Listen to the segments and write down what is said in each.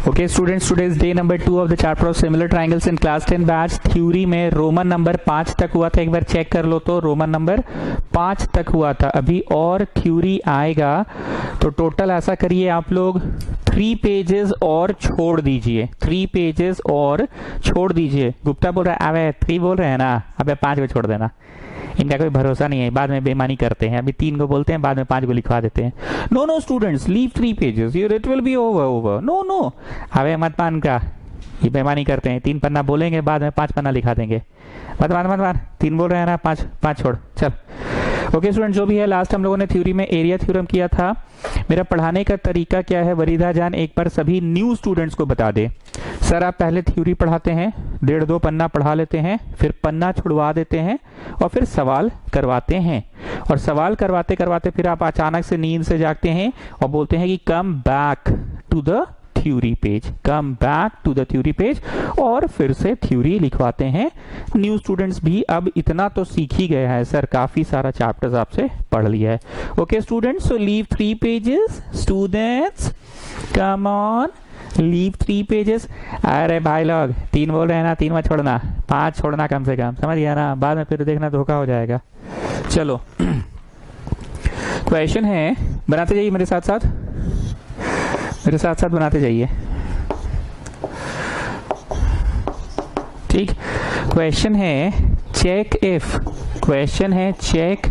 Okay students, today is day number 2 of the chapter of similar triangles in class 10 batch. Theory में Roman number 5 तक हुआ था, एक बार check कर लो तो रोमन नंबर 5 तक हुआ था। अभी और थ्योरी आएगा तो टोटल ऐसा करिए आप लोग 3 पेजेस और छोड़ दीजिए, 3 पेजेस और छोड़ दीजिए। गुप्ता बोल रहा है अबे 3 बोल रहे हैं ना, अबे 5 को छोड़ देना, इनका कोई भरोसा नहीं है, बाद में बेईमानी करते हैं। अभी 3 को बोलते हैं, बाद में 5 को लिखवा देते हैं। No no students, leave 3 pages, your it will be over. No no, अबे मत मान का, ये बेईमानी करते हैं। 3 पन्ना बोलेंगे, बाद में 5 पन्ना लिखा देंगे। मत मान 3 बोल रहे हैं ना, 5 छोड़ चल। ओके स्टूडेंट, जो भी है लास्ट हम लोगों ने थ्योरी में एरिया थ्योरम किया था। मेरा पढ़ाने का तरीका क्या है, वरीदा जान एक बार सभी न्यू स्टूडेंट्स को बता दे। सर आप पहले थ्योरी पढ़ाते हैं, 1.5-2 पन्ना पढ़ा लेते हैं, फिर पन्ना छुड़वा देते हैं और फिर सवाल करवाते हैं। और सवाल करवाते करवाते फिर आप अचानक से नींद से जागते हैं और बोलते हैं कि come back to the theory page, come back to the theory page, और फिर से थ्योरी लिखवाते हैं। न्यू स्टूडेंट्स भी अब इतना तो सीख ही गया है, सर काफी सारा चैप्टर्स आपसे पढ़ लिया है। Okay students, so leave 3 pages, students come on, leave 3 pages. अरे भाई लोग 3 बोल रहे हैं ना, 3 मत छोड़ना, 5 छोड़ना कम से कम, समझ गया ना, बाद में फिर देखना धोखा हो जाएगा। चलो क्वेश्चन है, बनाते जाइए मेरे साथ साथ, मेरे साथ साथ बनाते जाइए, ठीक। क्वेश्चन है चेक इफ, क्वेश्चन है check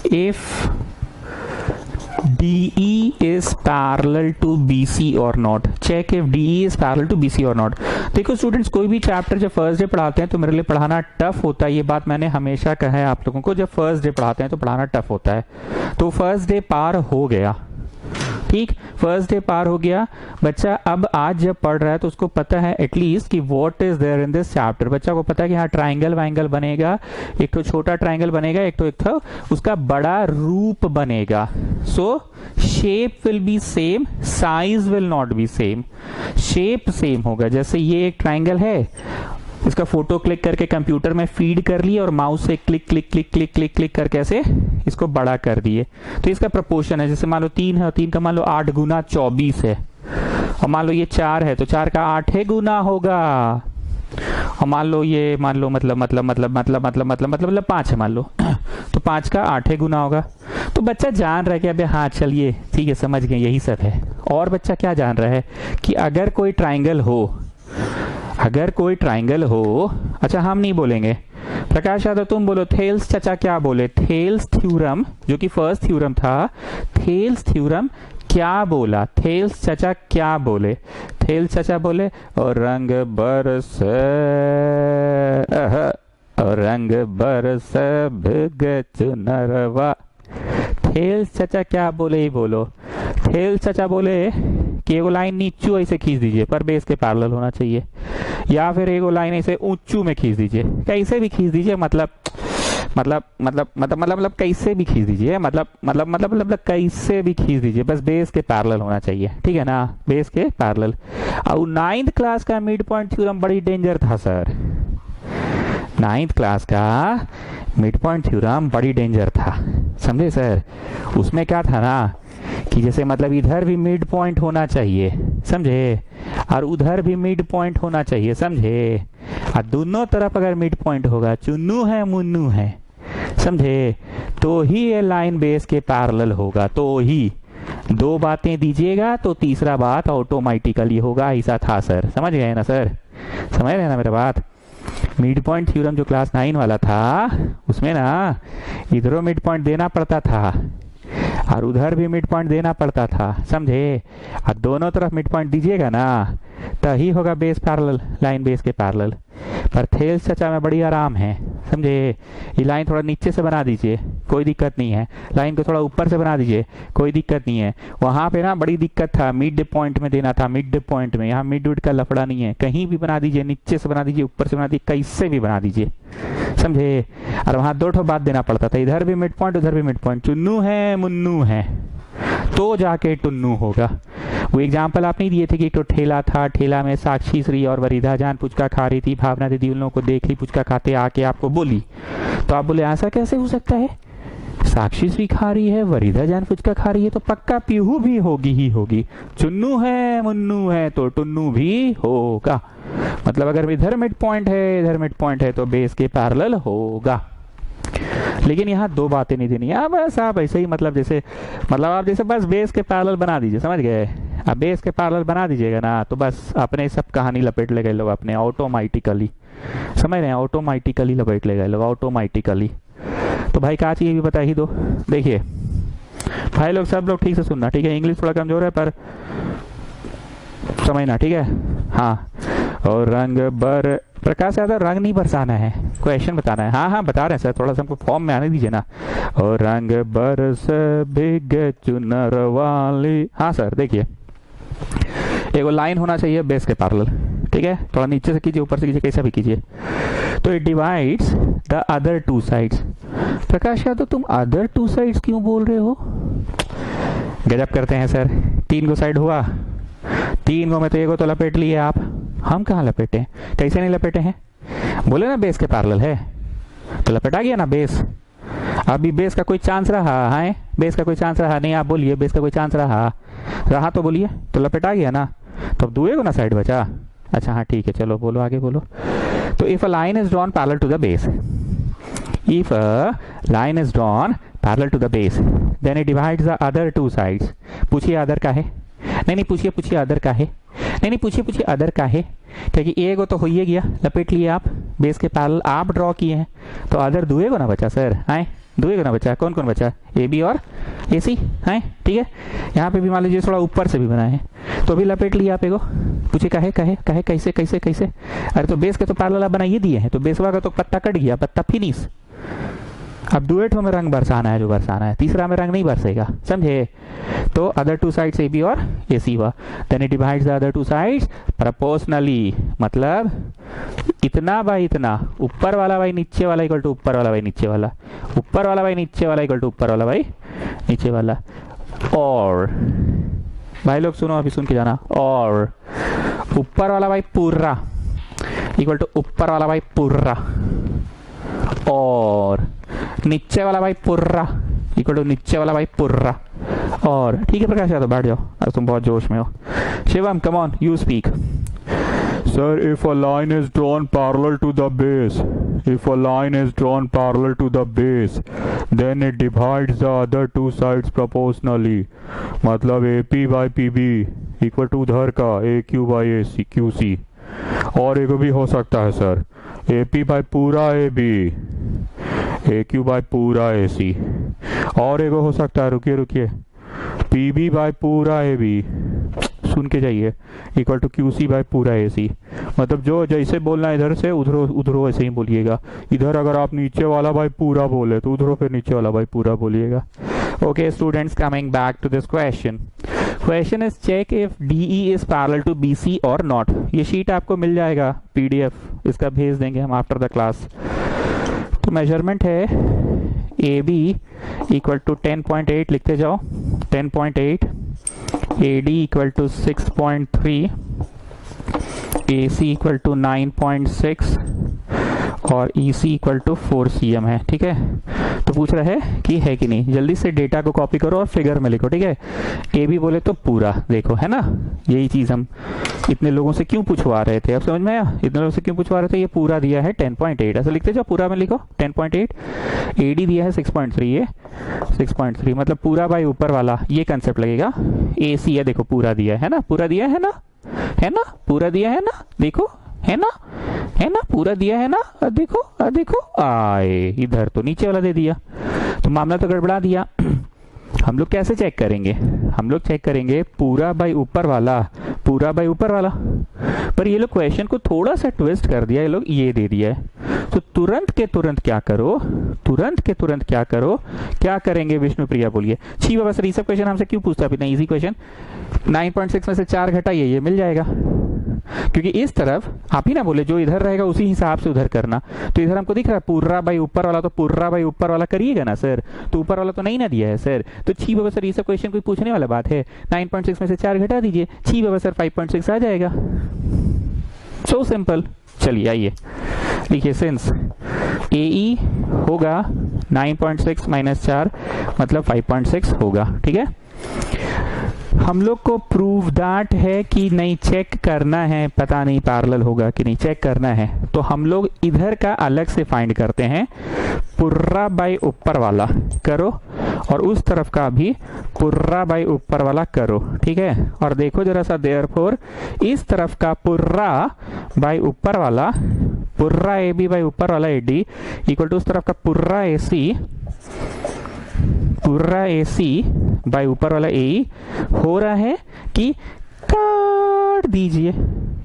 if DE is parallel to BC or not, check if DE is parallel to BC or not। देखो स्टूडेंट्स, कोई भी चैप्टर जब फर्स्ट डे पढ़ाते हैं तो मेरे लिए पढ़ाना टफ होता है, ये बात मैंने हमेशा कहा है आप लोगों को, जब फर्स्ट डे पढ़ाते हैं तो पढ़ाना टफ होता है। तो फर्स्ट डे पार हो गया, ठीक, फर्स्ट डे पार हो गया। बच्चा अब आज जब पढ़ रहा है तो उसको पता है एटलीस्ट कि what is there in this chapter. बच्चा को पता है कि हाँ ट्राइंगल वाइंगल बनेगा, एक तो छोटा ट्राइंगल बनेगा, एक तो उसका बड़ा रूप बनेगा। सो shape will be same, size will not be same, shape same होगा। जैसे ये एक ट्राइंगल है, इसका फोटो क्लिक करके कंप्यूटर में फीड कर लिए और माउस से click click click click click click करके ऐसे इसको बड़ा कर दिए, तो इसका प्रपोर्शन है, जैसे मान लो 3 है और 3 का मान लो 8 गुना 24 है, और मान लो ये 4 है तो 4 का 8 गुना होगा, और मान लो ये मतलब 5 है मान लो, तो 5 का 8 गुना होगा। तो बच्चा जान रहा है कि अबे हाँ चलिए ठीक है समझ गए यही सब है। और बच्चा क्या जान रहा है कि अगर कोई ट्राइंगल हो, अगर कोई ट्राइंगल हो, अच्छा हम नहीं बोलेंगे, प्रकाश यादव तुम बोलो, थेल्स चाचा क्या बोले, थेल्स थ्योरम जो कि फर्स्ट थ्योरम था, थेल्स थ्योरम क्या बोला, थेल्स चाचा क्या बोले, थेल्स चाचा बोले और रंग बरस, और रंग बरस भग चुनरवा। थेल्स चाचा क्या बोले ही बोलो। थेल्स चाचा बोले कि एगो लाइन नीचू ऐसे खींच दीजिए पर बेस के पैरेलल होना चाहिए, या फिर एगो लाइन ऐसे ऊंचू में खींच दीजिए, कैसे भी खींच दीजिए, मतलब कैसे भी खींच दीजिए, मतलब कैसे भी खींच दीजिए, बस बेस के पैरेलल होना चाहिए, ठीक है ना, बेस के पैरेलल। और 9th क्लास का मिड पॉइंट थ्योरम बड़ी डेंजर था सर, 9th क्लास का मिड पॉइंट थ्योरम बड़ी डेंजर था, समझे सर। उसमें क्या था ना कि जैसे मतलब इधर भी मिड पॉइंट होना चाहिए, समझे, और उधर भी मिड पॉइंट होना चाहिए, समझे, और दोनों तरफ अगर मिड पॉइंट होगा, चुन्नू है मुन्नू है, समझे, तो ही ये लाइन बेस के पैरेलल होगा। तो ही 2 बातें दीजिएगा तो तीसरा बात ऑटोमेटिकली होगा, ऐसा था सर, समझ गए ना सर, समझ रहे ना मेरा बात। मिड पॉइंट थ्योरम जो क्लास 9 वाला था उसमें ना इधरों मिड पॉइंट देना पड़ता था और उधर भी मिड पॉइंट देना पड़ता था, समझे, और दोनों तरफ मिड पॉइंट दीजिएगा ना तभी होगा बेस पैरेलल, लाइन बेस के पैरेलल। पर थेल्स चाचा में बड़ी आराम है, समझे, ये लाइन थोड़ा नीचे से बना दीजिए कोई दिक्कत नहीं है, लाइन को थोड़ा ऊपर से बना दीजिए कोई दिक्कत नहीं है। वहां पे ना बड़ी दिक्कत था, मिड पॉइंट में देना था, मिड पॉइंट में, यहाँ मिड विड का लफड़ा नहीं है, कहीं भी बना दीजिए, नीचे से बना दीजिए, ऊपर से बना दीजिए, कैसे भी बना दीजिए, समझे। और वहां 2 बात देना पड़ता था, इधर भी मिड पॉइंट उधर भी मिड पॉइंट, चुन्नू है मुन्नू है तो जाके टुन्नू होगा। वो एग्जाम्पल आप नहीं दिए थे कि एक तो ठेला था, ठेला में साक्षी श्री और वरीदा जान पुचका खा रही थी, भावना दीदी उन लोगों को देख ली पुचका खाते, आके आपको बोली, तो आप बोले ऐसा कैसे हो सकता है, साक्षी भी खा रही है, वरीदा जान फुचका खा रही है, तो पक्का पीहू भी होगी ही होगी। चुन्नू है, मुन्नू है, तो टुन्नू भी होगा। मतलब अगर इधर मिड पॉइंट है, इधर मिड पॉइंट है, तो बेस के पैरेलल होगा। लेकिन यहाँ दो बातें नहीं देनी है, बस आप ऐसे ही मतलब जैसे आप जैसे बस बेस के पैरेलल बना दीजिए, समझ गए। अब बेस के पैरेलल बना दीजिएगा ना, तो बस अपने सब कहानी लपेट ले गए लोग अपने ऑटोमेटिकली, समझ रहे हैं, ऑटोमेटिकली लपेट ले गए लोग ऑटोमेटिकली। तो भाई क्या चाहिए भी बता ही दो। देखिए भाई लोग, सब लोग ठीक से सुनना, ठीक है। इंग्लिश थोड़ा कमजोर है पर समझना, ठीक है। हाँ, और रंग बर प्रकाश यादव, रंग नहीं बरसाना है, क्वेश्चन बताना है। हाँ हाँ बता रहे हैं सर, थोड़ा सा हमको फॉर्म में आने दीजिए ना। और रंग बरस भीग चुनर वाली, हाँ सर देखिए एगो लाइन होना चाहिए बेस के पैरेलल, ठीक है। थोड़ा नीचे से कीजिए, ऊपर से कीजिए, कैसा भी कीजिए। तो it divides the other two sides. Prakash Yadav तुम अदर टू साइड्स क्यों बोल रहे हो? गजब करते हैं सर, 3 गो साइड हुआ, 3 गो में तो एगो तो लपेट लिए आप। हम कहाँ लपेटे हैं, कैसे नहीं लपेटे हैं? बोले ना बेस के पैरेलल है, तो लपेटा गया ना बेस। अभी बेस का कोई चांस रहा है? बेस का कोई चांस रहा नहीं? आप बोलिए बेस का कोई चांस रहा तो बोलिए, तो लपेटा गया ना, तो अब दुएगो ना साइड बचा। अच्छा हाँ ठीक है, चलो बोलो आगे बोलो। तो if a line is drawn parallel to the base, if a line is drawn parallel to the base, then it divides the other two sides. पूछिए अदर का है? नहीं पूछिए अदर का है? नहीं पूछिए अदर का है, क्योंकि एगो तो हो ही गया, लपेट लिए आप बेस के पैरेलल, आप ड्रॉ किए हैं, तो अदर दुएगो ना बचा सर, आए दुएगो ना बचा। कौन कौन बचा? ए बी और ए सी, है ठीक है। यहाँ पे भी मान लीजिए थोड़ा ऊपर से भी बना है, तो भी लपेट लिया आप एगो। पूछिए काहे काहे काहे कैसे कैसे कैसे? अरे तो बेस के तो पैरेलल आप बनाइए दिए हैं, तो बेसवा का तो पत्ता कट गया, पत्ता फिनिश। अब डुएट में रंग बरसाना है जो बरसाना है, तीसरा में रंग नहीं बरसेगा, समझे। तो other two sides A B और ए सी हुआ, then it divides the other two sides proportionally. मतलब इतना बाई इतना, ऊपर वाला बाई नीचे वाला इक्वल टू ऊपर वाला बाई नीचे वाला, ऊपर वाला बाई नीचे वाला इक्वल टू ऊपर वाला बाई नीचे वाला। और भाई लोग सुनो, अभी सुन के जाना। और ऊपर वाला बाई पूरा इक्वल टू ऊपर वाला बाई पूरा, और नीचे वाला भाई पुर्रा इक्वल टू नीचे वाला भाई पुर्रा। और ठीक है प्रकाश यादव बैठ जाओ, आज तुम बहुत जोश में हो। Shivam come on, you speak. Sir, if a line is drawn parallel to the base, if a line is drawn parallel to the base, then it divides the other two sides proportionally. मतलब AP by PB equal to उधर का AQ by AC QC। और एक भी हो सकता है sir, AP by पूरा AB, AQ by पूरा AC। और एक हो सकता है, रुकिए PB by पूरा AB, सुन के जाइए, इक्वल टू QC बाय पूरा AC। मतलब जो जैसे बोलना है इधर से उधर वैसे ही बोलिएगा। इधर अगर आप नीचे वाला बाय पूरा बोले तो उधर फिर नीचे वाला बाय पूरा बोलिएगा। Okay students, coming back to this question. Question is check if DE is parallel to BC और नॉट। ये शीट आपको मिल जाएगा PDF, इसका भेज देंगे हम आफ्टर द क्लास। तो मेजरमेंट है AB इक्वल टू 10.8, लिखते जाओ 10.8, AD equal to 6.3, AC equal to 9.6 और EC इक्वल टू 4 cm है, ठीक है। तो पूछ रहा है कि है कि नहीं, जल्दी से डेटा को कॉपी करो और फिगर में लिखो, ठीक है। AB बोले तो पूरा, देखो है ना, यही चीज हम इतने लोगों से क्यों पूछवा रहे थे, अब समझ में आया, इतने लोगों से क्यों पूछवा रहे थे। ये पूरा दिया है 10.8, ऐसा लिखते जाओ, पूरा में लिखो 10.8, AD दिया है 6.3, ये 6.3 मतलब पूरा बाई ऊपर वाला, ये कंसेप्ट लगेगा। AC है देखो पूरा दिया है ना, पूरा दिया है ना, है ना, पूरा दिया है ना, देखो है ना, है ना, पूरा दिया है ना, देखो आए, इधर तो नीचे वाला दे दिया, तो मामला तो गड़बड़ा दिया। हम लोग कैसे चेक करेंगे, हम लोग चेक करेंगे पूरा बाई ऊपर वाला, पूरा बाई ऊपर वाला। पर ये लोग क्वेश्चन को थोड़ा सा ट्विस्ट कर दिया, ये लोग ये दे दिया है। तो तुरंत के तुरंत क्या करो, तुरंत के तुरंत क्या करो, क्या करेंगे विष्णु प्रिया बोलिए। छी बाबा सर, ये सब क्वेश्चन हमसे क्यों पूछता है, इतना इजी क्वेश्चन। 9.6 में से 4 घटाइए, ये मिल जाएगा, क्योंकि इस तरफ आप ही ना बोले जो इधर रहेगा उसी हिसाब से उधर करना। तो इधर हमको दिख रहा है पूर्रा बाई ऊपर वाला, तो पूर्रा बाई ऊपर वाला करिएगा ना सर, तो ऊपर वाला तो नहीं ना दिया है सर। तो छी बाबा सर, ये सब क्वेश्चन कोई पूछने वाला बात है। 9.6 में से 4 घटा दीजिए, छी बाबा सर 5.6 आ जाएगा। So simple. चलिए आइए देखिए सिंस AE होगा 9.6 माइनस 4 मतलब 5.6 होगा, ठीक है। हम लोग को प्रूव दैट है कि नहीं, चेक करना है, पता नहीं पैरेलल होगा कि नहीं, चेक करना है। तो हम लोग इधर का अलग से फाइंड करते हैं, पुर्रा बाई ऊपर वाला करो और उस तरफ का भी पुर्रा बाई ऊपर वाला करो, ठीक है। और देखो जरा सा, देयरफॉर इस तरफ का पुर्रा बाई ऊपर वाला, पुर्रा AB बाई ऊपर वाला AD इक्वल टू उस तरफ का पुर्रा AC बाई ऊपर वाला AE हो रहा है कि काट दीजिए,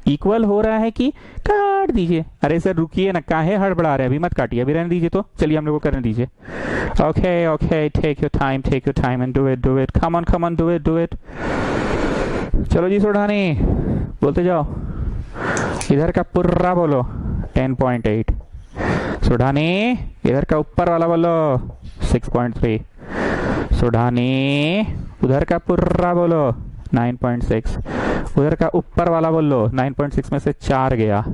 इक्वल हो रहा है कि काट दीजिए। अरे सर रुकिए ना, काहे हड़बड़ा रहे हैं, अभी मत काटिए, अभी रहने दीजिए। तो चलिए हम लोग को करने दीजिए। Okay take your time and do it, come on do it. चलो जी सुढ़ानी बोलते जाओ, इधर का पुर्रा बोलो 10.8, सुढ़ानी इधर का ऊपर वाला बोलो 6.3, सुढ़ानी उधर का पुर्रा बोलो 9.6, उधर का ऊपर वाला बोलो 9.6 में से 4 गया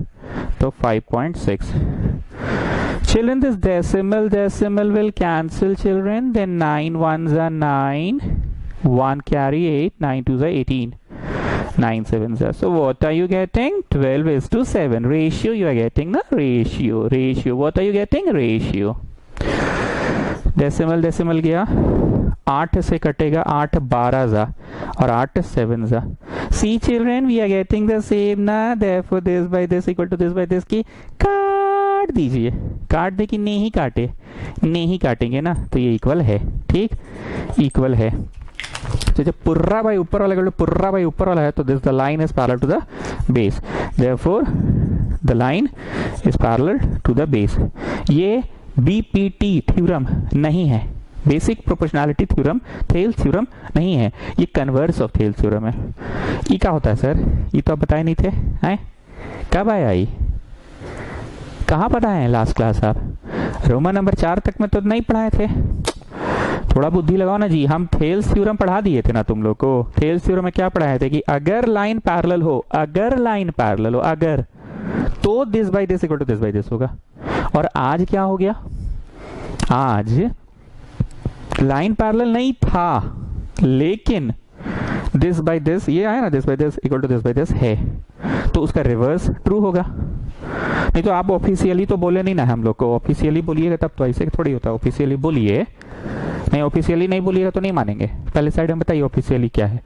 तो 5.6। Children, this decimal will cancel, children. Then 9 ones are 9, 1 carry 8, 9 twos are 18, 9 sevens are. So what are you getting? 12:7 ratio. You are getting the ratio. What are you getting? Ratio. Decimal गया, 8 से कटेगा, 8 12 जा और 8 7 जा। See children we are getting the same ना, therefore this by this equal to this by this की काट दीजिए, काट दे कि नहीं काटे, नहीं काटेंगे ना तो ये इक्वल है, ठीक, इक्वल है। तो जब पुर्रा बाई ऊपर वाला इक्वल टू पुर्रा बाई ऊपर वाला है तो this the line is parallel to the base, therefore the line is parallel to the base. ये BPT थ्योरम नहीं है, basic proportionality theorem, Thales theorem नहीं है, ये कन्वर्स ऑफ थेल्स थ्योरम है। ये क्या होता है सर, ये तो आप बताए नहीं थे, हैं कब आया ये, कहाँ पढ़ाए हैं लास्ट क्लास आप, रोमन नंबर 4 तक में तो नहीं पढ़ाए थे। थोड़ा बुद्धि लगाओ ना जी, हम थेल्स थ्योरम पढ़ा दिए थे ना तुम लोग को। थेल्स थ्योरम में क्या पढ़ाए थे कि अगर लाइन पैरेलल हो, अगर तो this by this equal to this by this होगा। और आज क्या हो गया, आज लाइन पैरेलल नहीं था लेकिन दिस बाय दिस, ये आया ना, this by this equal to this by this है, तो उसका रिवर्स ट्रू होगा। नहीं तो आप ऑफिशियली तो बोले नहीं ना, हम लोग को ऑफिशियली बोलिएगा तब तो, ऐसे थोड़ी होता है, ऑफिशियली बोलिए, नहीं ऑफिशियली नहीं बोलिएगा तो नहीं मानेंगे। पहले साइड में बताइए ऑफिशियली क्या है।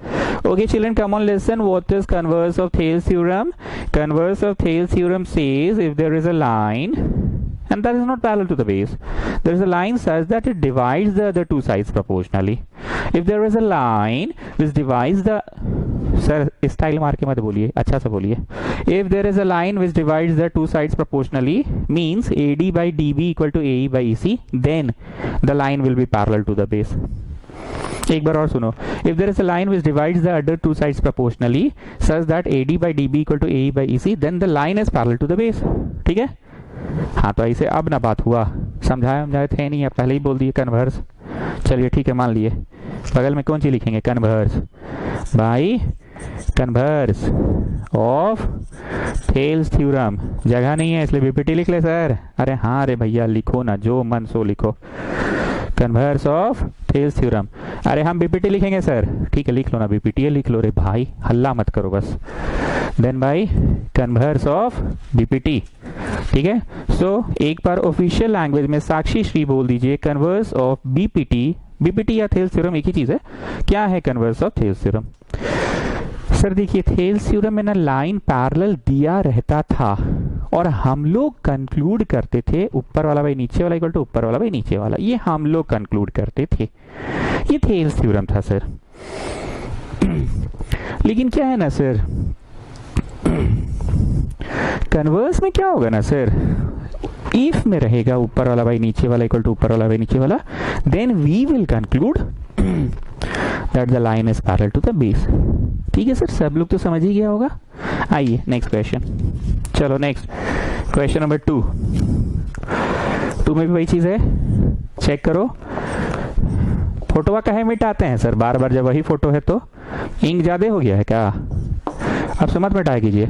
Okay children, come on listen, what is converse of Thales theorem? Converse of Thales theorem says if there is a line and that is not parallel to the base, there is a line such that it divides the other two sides proportionally. If there is a line which divides the, sir style मार के मत बोलिए, अच्छा से बोलिए। If there is a line which divides the two sides proportionally means AD by DB equal to AE by EC, then the line will be parallel to the base. एक बार और सुनो, if there is a line which divides the other two sides proportionally such that AD by DB equal to AE by EC, then the line is parallel to the base, ठीक है। हाँ तो ऐसे अब ना बात हुआ, समझाए थे नहीं, अब पहले ही बोल दिए कन्वर्स। चलिए ठीक है, मान लिए, बगल में कौन सी लिखेंगे, converse by converse of Thales theorem. जगह नहीं है इसलिए BPT लिख ले सर। अरे हाँ रे भैया लिखो ना, जो मन सो लिखो, कन्वर्स ऑफ थेल्स थ्योरम। अरे हम BPT लिखेंगे सर, ठीक है लिख लो ना, BPT लिख लो रे भाई, हल्ला मत करो बस। Then by converse of BPT, ठीक है। सो एक बार ऑफिशियल लैंग्वेज में साक्षी श्री बोल दीजिए, कन्वर्स ऑफ BPT या थेल्स थ्योरम एक ही चीज है। क्या है converse of Thales theorem? Sir देखिए, थेल्स थ्योरम में ना लाइन पैरेलल दिया रहता था और हम लोग कंक्लूड करते थे ऊपर वाला बाई नीचे वाला इक्वल टू ऊपर वाला बाई नीचे वाला, ये हम लोग कंक्लूड करते थे, ये थेल्स थ्योरम था सर। लेकिन क्या है ना सर, कन्वर्स में क्या होगा ना सर, इफ में रहेगा ऊपर वाला बाई नीचे वाला इक्वल टू ऊपर वाला बाई नीचे वाला, then we will conclude that the line is parallel to the base. ठीक है सर, सब लोग तो समझ ही गया होगा। आइए नेक्स्ट क्वेश्चन, चलो नेक्स्ट क्वेश्चन नंबर 2 में भी वही चीज है, चेक करो। फोटोवा काहे मिटाते हैं सर बार बार, जब वही फोटो है तो इंक ज्यादा हो गया है क्या? अब से मत मिटाया कीजिए।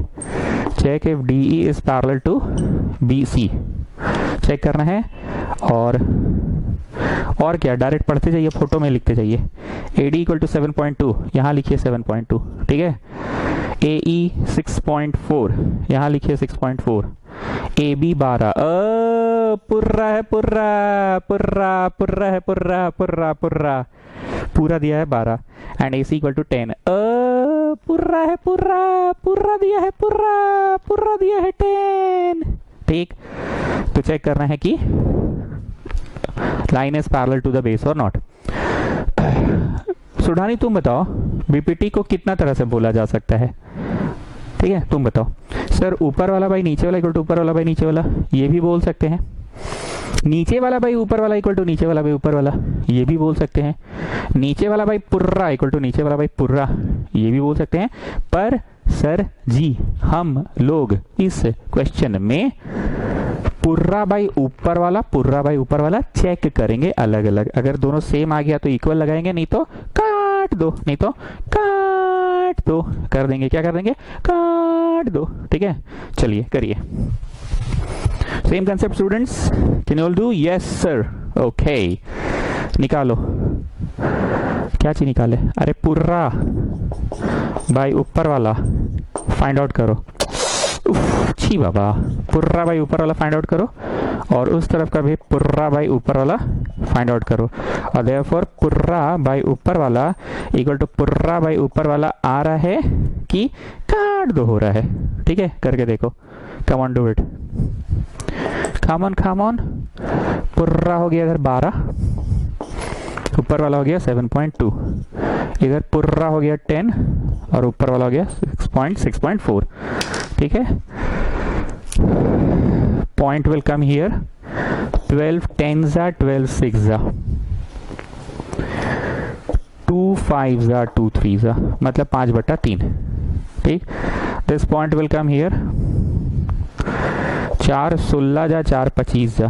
Check if DE is parallel to BC check करना है। और क्या, डायरेक्ट पढ़ते जाइए, फोटो में लिखते जाइए। AD इक्वल टू 7.2, यहाँ लिखिए 7.2, ठीक है। AE 6.4, यहाँ लिखिए 6.4। AB 12, पुर्रा है, पुर्रा पुर्रा पुर्रा है, पुर्रा पुर्रा पुर्रा पूरा दिया है 12। एंड AC इक्वल टू 10, पुर्रा है, पुर्रा पुर्रा दिया है, पुर्रा पुर्रा दिया है 10, ठीक। तो चेक करना है कि line is parallel to the base और नॉट। सुढ़ानी तुम बताओ, बीपीटी को कितना तरह से बोला जा सकता है, ठीक है, तुम बताओ। सर ऊपर वाला बाई नीचे वाला इक्वल टू ऊपर वाला बाई नीचे वाला, ये भी बोल सकते हैं। नीचे वाला बाई ऊपर वाला इक्वल टू नीचे वाला बाई ऊपर वाला, ये भी बोल सकते हैं। नीचे वाला बाई पुर्रा इक्वल टू नीचे वाला बाई पुर्रा, ये भी बोल सकते हैं। पर सर जी हम लोग इस क्वेश्चन में पुर्रा बाई ऊपर वाला, पुर्रा बाई ऊपर वाला चेक करेंगे अलग अलग। अगर दोनों सेम आ गया तो इक्वल लगाएंगे, नहीं तो काट दो, नहीं तो काट दो कर देंगे। क्या कर देंगे? काट दो, ठीक है। चलिए करिए। Same concept students, can you all do? Yes sir, okay. निकालो, क्या चीज निकाले? अरे पुर्रा बाई ऊपर वाला फाइंड आउट करो। छी बाबा, पुर्रा बाई ऊपर वाला फाइंड आउट करो और उस तरफ का भी पुर्रा बाई ऊपर वाला फाइंड आउट करो। और देयरफॉर पुर्रा बाई ऊपर वाला इक्वल टू पुर्रा बाई ऊपर वाला आ रहा है कि काट दो हो रहा है, ठीक है। करके देखो, come on do it, come on come on. पुर्रा हो गया इधर 12, ऊपर वाला हो गया 7.2, इधर पुर्रा हो गया 10 और ऊपर वाला हो गया 6.4, ठीक है। Point will come here, 12 10s are 12 6s are 2 5s are 2 3s are, मतलब 5/3, ठीक। This point will come here, 4 16 जा 4 25 जा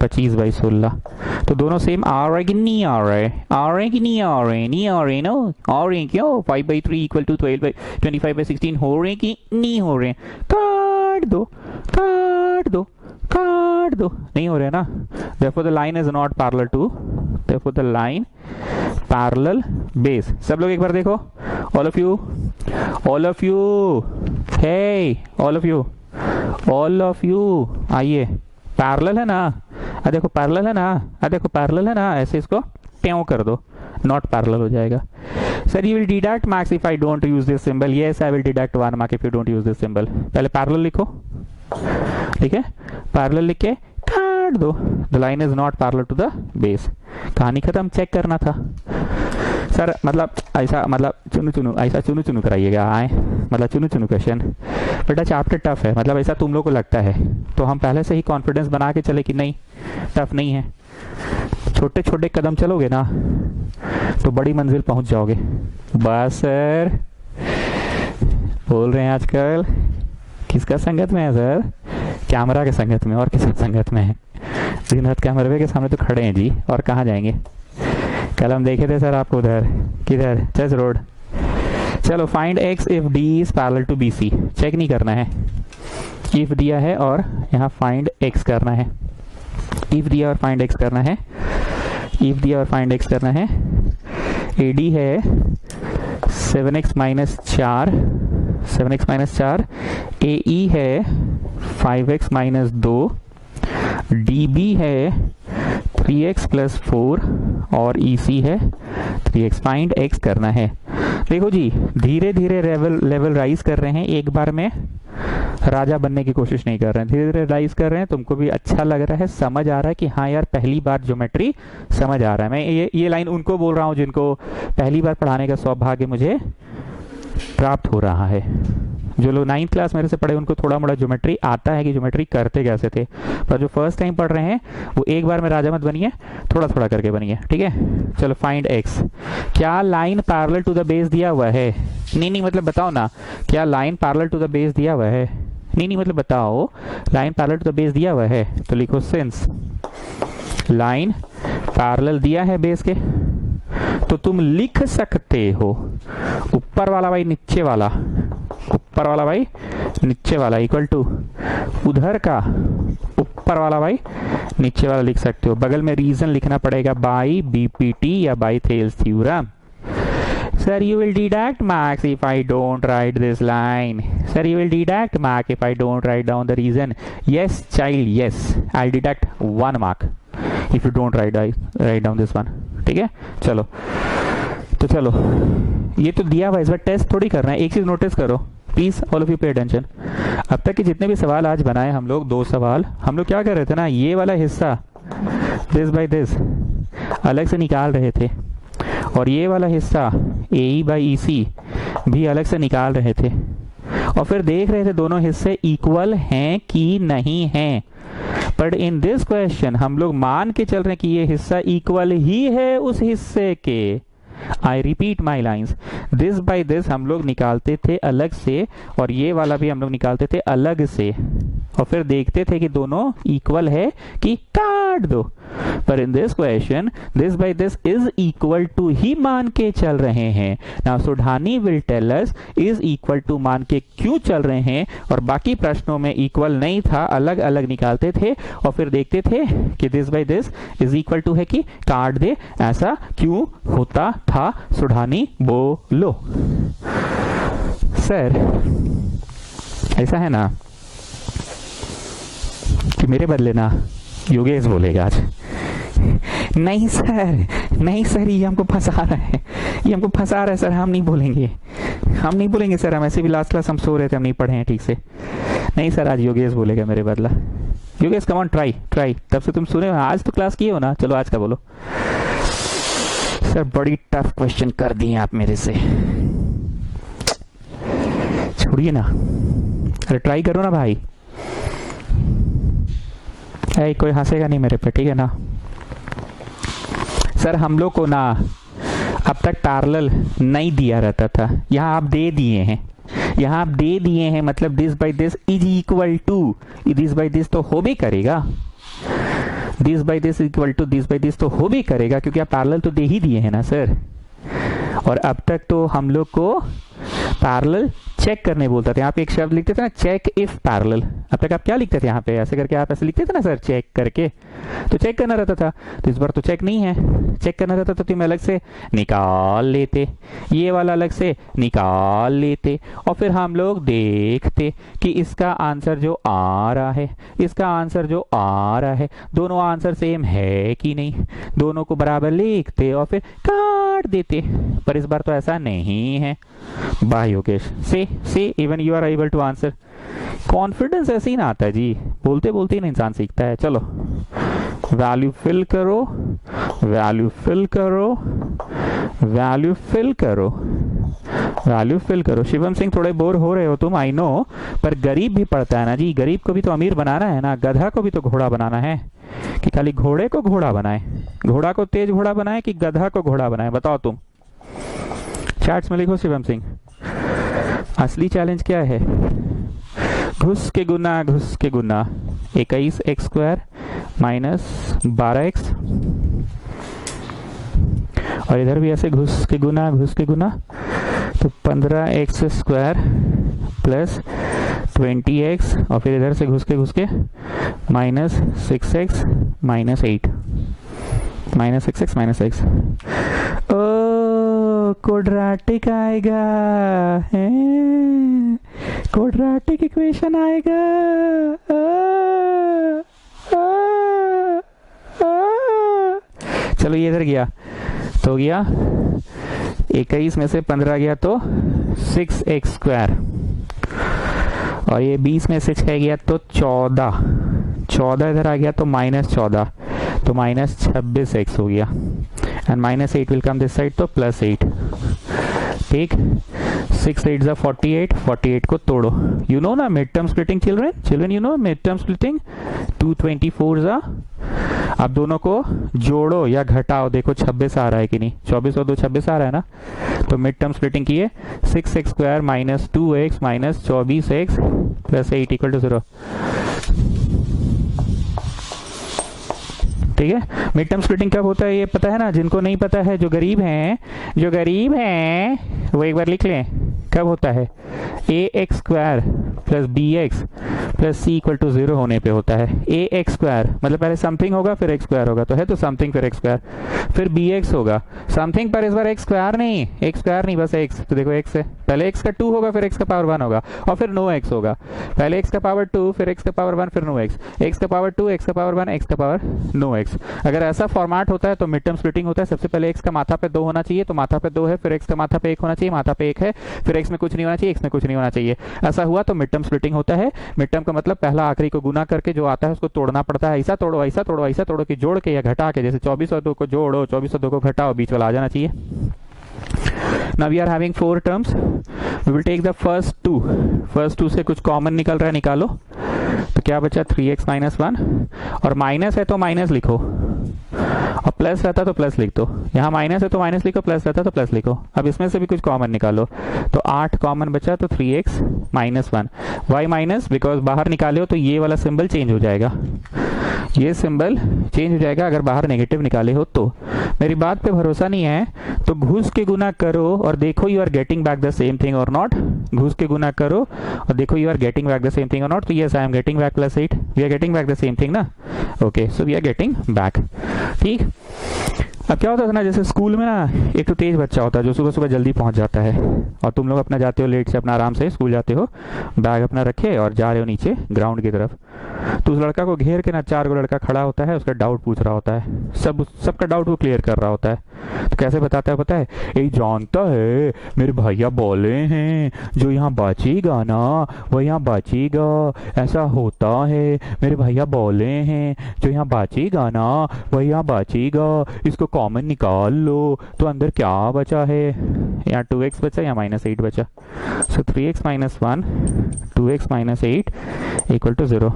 25/16। तो दोनों सेम आ रहा है कि नहीं आ रहा है? आ रहे हैं कि नहीं आ रहे हैं? नहीं आ रहे हैं ना? आ रहे हैं क्यों? 5/3 इक्वल टू 25/16 हो रहे हैं कि नहीं हो रहे हैं? काट दो, काट दो, काट दो। नहीं हो रहे हैं ना? therefore the line is not parallel to, therefore the line parallel base। सब लोग एक बार देखो, all of you, all of you, hey, all of you, all of you, आइए। पैरेलल है ना? देखो पैरेलल है ना? देखो पैरेलल है ना? ऐसे इसको ट्यों कर दो, नॉट पैरेलल हो जाएगा। Sir you will deduct marks if I don't use this symbol. Yes I will deduct 1 mark if you don't use this symbol. पहले पैरेलल लिखो, ठीक है। पैरेलल लिख के काट दो। The line is not parallel to the base. कहानी खत्म। चेक करना था सर, मतलब ऐसा, मतलब चुनु चुनु, ऐसा चुनु चुनु कराइएगा आए, मतलब चुनु चुनु क्वेश्चन। बेटा चैप्टर टफ है, मतलब ऐसा तुम लोग को लगता है, तो हम पहले से ही कॉन्फिडेंस बना के चले कि नहीं टफ नहीं है। छोटे छोटे कदम चलोगे ना तो बड़ी मंजिल पहुंच जाओगे। बस सर बोल रहे हैं आजकल किसका संगत में है सर? कैमरा के संगत में। और किसकी संगत में है? दिन रात कैमरे के सामने तो खड़े हैं जी, और कहाँ जाएंगे? कल हम देखे थे सर आपको उधर, किधर? Church road. चलो find x if d is parallel to BC। Check नहीं करना है, इफ दिया है और यहाँ फाइंड x करना है। इफ दिया और फाइंड x करना है, इफ दिया और फाइंड x करना है। AD है 7x minus 4, 7x minus 4। AE है 5x माइनस 2। DB है 3x प्लस 4 और EC है 3x। फाइंड x करना है। देखो जी, धीरे धीरे लेवल राइज कर रहे हैं, एक बार में राजा बनने की कोशिश नहीं कर रहे हैं, धीरे धीरे राइज कर रहे हैं। तुमको भी अच्छा लग रहा है, समझ आ रहा है कि हाँ यार पहली बार ज्योमेट्री समझ आ रहा है। मैं ये लाइन उनको बोल रहा हूँ जिनको पहली बार पढ़ाने का सौभाग्य मुझे प्राप्त हो रहा है। जो लोग 9th क्लास मेरे से पढ़े उनको थोड़ा मोड़ा ज्योमेट्री आता है कि ज्योमेट्री करते कैसे थे, पर जो फर्स्ट टाइम पढ़ रहे हैं वो एक बार में राजा मत बनिए, थोड़ा थोड़ा करके बनिए, ठीक है। चलो फाइंड x। क्या line parallel to the base दिया हुआ है? नहीं मतलब बताओ ना, क्या line parallel to the base दिया हुआ है? नहीं मतलब बताओ, line parallel to the base दिया हुआ है तो लिखो सिंस लाइन पैरेलल दिया है बेस के, तो तुम लिख सकते हो ऊपर वाला बाई नीचे वाला ऊपर वाला भाई नीचे वाला इक्वल टू उधर का ऊपर वाला भाई नीचे वाला लिख सकते हो। बगल में रीजन लिखना पड़ेगा बाई बीपीटी या by Thales theorem. Sir, you will deduct marks if I don't write this line. Sir, you will deduct mark if I don't write down the reason. Yes, child, yes. I'll deduct 1 mark if you don't write down this one. ठीक है, चलो तो चलो ये तो दिया हुआ, इस बार टेस्ट थोड़ी करना है। एक चीज नोटिस करो please, all of you pay attention. अब तक के जितने भी सवाल आज बनाए हम लोग, 2 सवाल हम लोग क्या कर रहे थे ना, ये वाला हिस्सा दिस बाय दिस अलग से निकाल रहे थे और ये वाला हिस्सा ए बाई ई सी भी अलग से निकाल रहे थे और फिर देख रहे थे दोनों हिस्से इक्वल हैं कि नहीं हैं। बट इन दिस क्वेश्चन हम लोग मान के चल रहे हैं कि ये हिस्सा इक्वल ही है उस हिस्से के। I repeat my lines, this by this हम लोग निकालते थे अलग से और ये वाला भी हम लोग निकालते थे अलग से और फिर देखते थे कि दोनों इक्वल है कि काट दो। पर in this question this by this is equal to ही मान के चल रहे हैं। Now Sudhani will tell us is equal to मान के क्यों चल रहे हैं और बाकी प्रश्नों में इक्वल नहीं था, अलग अलग निकालते थे और फिर देखते थे कि this by this is equal to है कि काट दे, ऐसा क्यों होता था। सुधानी बोलो। सर ऐसा है ना कि मेरे बदले ना योगेश बोलेगा आज। नहीं सर, नहीं सर, ये हमको फंसा रहा है, ये हमको फंसा रहा है सर, हम नहीं बोलेंगे, हम नहीं बोलेंगे सर, हम ऐसे भी लास्ट क्लास हम सो रहे थे, हम नहीं पढ़े हैं ठीक से। नहीं सर, आज योगेश बोलेगा मेरे बदला। Yogesh come on, try try, तब से तुम सुने हो, आज तो क्लास किए हो ना, चलो आज का बोलो। सर बड़ी टफ क्वेश्चन कर दिए आप मेरे से, छोड़िए ना, अरे ट्राई करो ना भाई। कोई हंसेगा नहीं मेरे पे, ठीक है ना। सर हम लोग को ना अब तक पैरेलल नहीं दिया रहता था, यहाँ आप दे दिए हैं, यहाँ आप दे दिए हैं, मतलब this by this is equal to this by this तो हो भी करेगा, this by this equal to this by this तो हो भी करेगा क्योंकि आप पैरेलल तो दे ही दिए हैं ना सर। और अब तक तो हम लोग को पैरेलल चेक करने बोलता था, यहाँ पे एक शब्द लिखते थे ना, चेक इफ पैरेलल। अब तक आप क्या लिखते थे यहाँ पे, ऐसे करके आप ऐसे लिखते थे ना सर, चेक करके, तो चेक करना रहता था। तो इस बार तो चेक नहीं है, चेक करना रहता तो तुम अलग से निकाल लेते, ये वाला अलग से निकाल लेते और फिर हम लोग देखते कि इसका आंसर जो आ रहा है, इसका आंसर जो आ रहा है, दोनों आंसर सेम है कि नहीं, दोनों को बराबर लिखते और फिर काट देते। पर इस बार तो ऐसा नहीं है। वाह योगेश, से even you are able to answer. Confidence ऐसे ही ना आता है जी, बोलते बोलते ही ना इंसान सीखता है। चलो वैल्यू फिल करो, वैल्यू फिल करो, वैल्यू फिल करो, वैल्यू फिल करो। शिवम सिंह थोड़े बोर हो रहे हो तुम, आई नो, पर गरीब भी पड़ता है ना जी, गरीब को भी तो अमीर बनाना है ना, गधा को भी तो घोड़ा बनाना है। कि खाली घोड़े को घोड़ा बनाए, घोड़ा को तेज घोड़ा बनाए कि गधा को घोड़ा बनाए, बताओ तुम। चैट्स में लिखो शिवम सिंह। असली चैलेंज क्या है, घुस के गुना 21x² माइनस 12x, और इधर भी ऐसे घुस के गुना तो 15x² प्लस 20x, और फिर इधर से घुस के minus 6x minus 8, minus 6x minus 6। Quadratic आएगा, क्वाड्रेटिक इक्वेशन आएगा। चलो ये इधर गया तो गया 21 में से 15 गया तो 6x², और ये 20 में से 6 गया तो 14 इधर आ गया तो -14, तो -26x हो गया, and -8 will come this side तो +8। ठीक, 6 8 जा 48, 48 को तोड़ो। यू नो ना mid term splitting children, you know mid term splitting, 224 जा। अब दोनों को जोड़ो या घटाओ, देखो 26 आ रहा है कि नहीं, 24 और 2 26 आ रहा है ना, तो मिड टर्म स्प्लिटिंग किए 6x² minus 2x minus 24x plus 8 equal to 0। ठीक है, मिड टर्म स्प्लिटिंग कब होता है ये पता है ना, जिनको नहीं पता है, जो गरीब हैं वो एक बार लिख लें। कब होता है? A x square plus b x plus c equal to 0 होने पे होता है। ए एक्स स्क्वायर मतलब पहले समथिंग होगा फिर एक्स स्क्वायर होगा, तो है तो समथिंग फिर एक्स स्क्वायर, फिर बी एक्स होगा समथिंग पर इस बार एक्स स्क्वायर नहीं बस एक्स। तो देखो एक्स है, पहले एक्स का 2 होगा फिर एक्स का पावर 1 होगा और फिर नो एक्स होगा। पहले एक्स का पावर 2 फिर एक्स का पावर 1 फिर नो एक्स, एक्स का पावर 2 एक्स का पावर 1 एक्स का पावर नो एक्स। अगर ऐसा फॉर्मेट होता है तो मिड टर्म स्प्लिटिंग होता है। सबसे पहले एक्स का माथा पे 2 होना चाहिए, तो माथा पे 2 है, फिर एक्स का माथा पे 1 होना चाहिए, माथा पे 1 है, फिर एक्स में कुछ नहीं होना चाहिए, एक्स में कुछ नहीं होना चाहिए। ऐसा हुआ तो मिड टर्म स्प्लिटिंग होता है। मिड टर्म का मतलब पहला आखिरी को गुना करके जो आता है उसको तोड़ना पड़ता है। ऐसा तोड़ो ऐसा तोड़ो ऐसा तोड़ो कि जोड़ के या घटा के, जैसे 24 और 2 को जोड़ो 24 और 2 को घटाओ, बीच वाला आ जाना चाहिए। Now we are having 4 terms. We will take the first two से कुछ कॉमन निकल रहा है, निकालो। तो क्या बचा? 3x माइनस 1, और माइनस है तो माइनस लिखो और प्लस रहता तो प्लस लिख दो। यहाँ माइनस है तो माइनस लिखो, प्लस रहता तो प्लस लिखो। अब इसमें से भी कुछ कॉमन निकालो, तो 8 कॉमन बचा तो 3x minus 1। Y minus because बाहर निकाले हो तो ये वाला सिंबल चेंज हो जाएगा, ये सिंबल चेंज हो जाएगा अगर बाहर नेगेटिव निकाले हो तो। मेरी बात पे भरोसा नहीं है तो घुस के गुना करो और देखो you are getting back the same thing or not. घुस के गुना करो और देखो you are getting back the same thing or not. तो yes I am getting back plus 8, we are getting back the same thing ना। Okay so we are getting back. ठीक, अब क्या होता है ना, जैसे स्कूल में ना एक तो तेज बच्चा होता है जो सुबह सुबह जल्दी पहुंच जाता है, और तुम लोग अपना जाते हो लेट से, अपना आराम से स्कूल जाते हो, बैग अपना रखे और जा रहे हो नीचे ग्राउंड की तरफ। तो उस लड़का को घेर के ना 4 गो लड़का खड़ा होता है, उसका डाउट पूछ रहा होता है, सबका डाउट वो क्लियर कर रहा होता है। तो कैसे बताता है पता है? ये जानता है मेरे भैया बोले हैं जो यहाँ बचेगा ना वो यहाँ बचेगा, ऐसा होता है, मेरे भैया बोले हैं जो यहाँ बचेगा ना वो यहाँ बचेगा, इसको कॉमन निकाल लो। तो अंदर क्या बचा है? यहाँ 2x बचा या माइनस 8 बचा। So 3x minus 1 2x minus 8 equal to 0।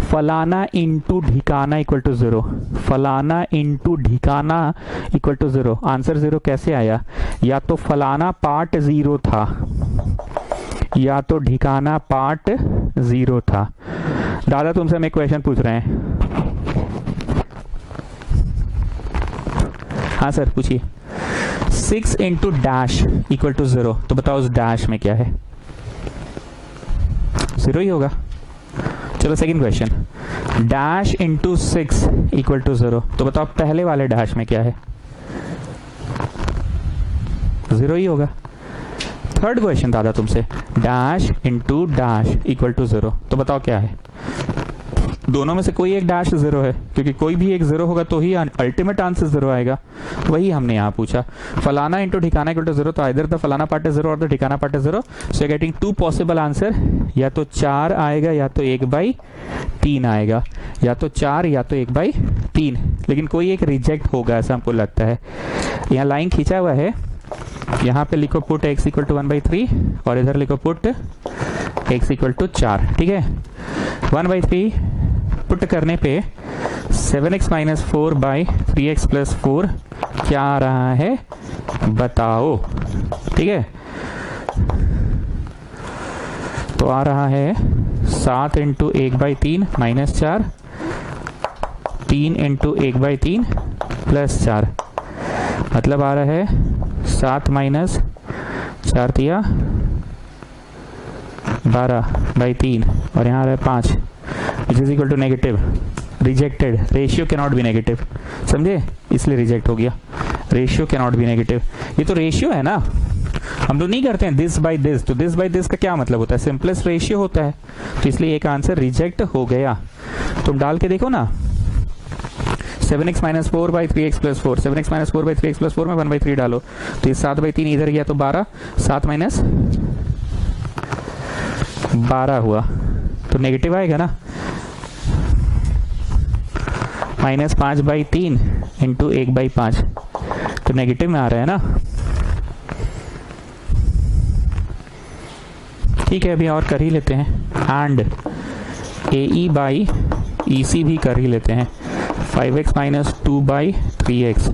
फलाना इंटू ढिकाना इक्वल टू 0। फलाना इंटू ढिकाना इक्वल टू 0। आंसर 0 कैसे आया? या तो फलाना पार्ट 0 था या तो ढिकाना पार्ट 0 था। दादा तुमसे हम एक क्वेश्चन पूछ रहे हैं। हाँ सर पूछिए। 6 इंटू डैश इक्वल टू 0, तो बताओ उस डैश में क्या है? 0 ही होगा। चलो second question, dash into 6 equal to 0, तो बताओ पहले वाले डैश में क्या है? 0 ही होगा। थर्ड क्वेश्चन दादा तुमसे, dash into dash equal to 0, तो बताओ क्या है? दोनों में से कोई एक डैश 0 है, क्योंकि कोई भी एक 0 होगा तो ही अल्टीमेट आंसर 0 आएगा। वही हमने यहाँ पूछा। फलाना इंटू ठिकाना इक्वल टू 0, तो इधर द फलाना पार्ट इज 0 और द ठिकाना part is 0। So getting 2 possible answer, या तो 4 आएगा या तो 1/3 आएगा, या तो 4 या तो 1/3, लेकिन कोई एक रिजेक्ट होगा ऐसा हमको लगता है। यहाँ लाइन खींचा हुआ है, यहाँ पे लिखो पुट x इक्वल टू 1/3 और इधर लिखो पुट x इक्वल टू 4। ठीक है, 1/3 पुट करने पे 7x माइनस 4/3x प्लस 4 क्या आ रहा है बताओ? ठीक है, तो आ रहा है 7 इंटू 1/3 माइनस 4, 3 इंटू 1/3 प्लस 4, मतलब आ रहा है 7 माइनस 4 दिया 12/3 और यहाँ आ रहा है 5, which is equal to negative. Rejected, ratio can not be negative, समझे? इसलिए रिजेक्ट हो गया। Ratio can not be negative, ये तो रेशियो है ना, हम लोग नहीं करते हैं दिस बाय दिस। तो दिस बाय दिस का क्या मतलब होता है? सिंपलेस्ट रेशियो होता है, तो इसलिए एक आंसर रिजेक्ट हो गया। तुम डाल के देखो ना, 7x minus 4/3x plus 4, 7x minus 4/3x plus 4 में 1/3 डालो, तो ये 7/3 इधर गया तो 12, 7 माइनस 12 हुआ, तो नेगेटिव आएगा ना। माइनस 5/3 इंटू 1/5, तो नेगेटिव में आ रहा है ना। ठीक है, अभी और कर ही लेते हैं, एंड AE/EC भी कर ही लेते हैं। 5x माइनस 2/3x,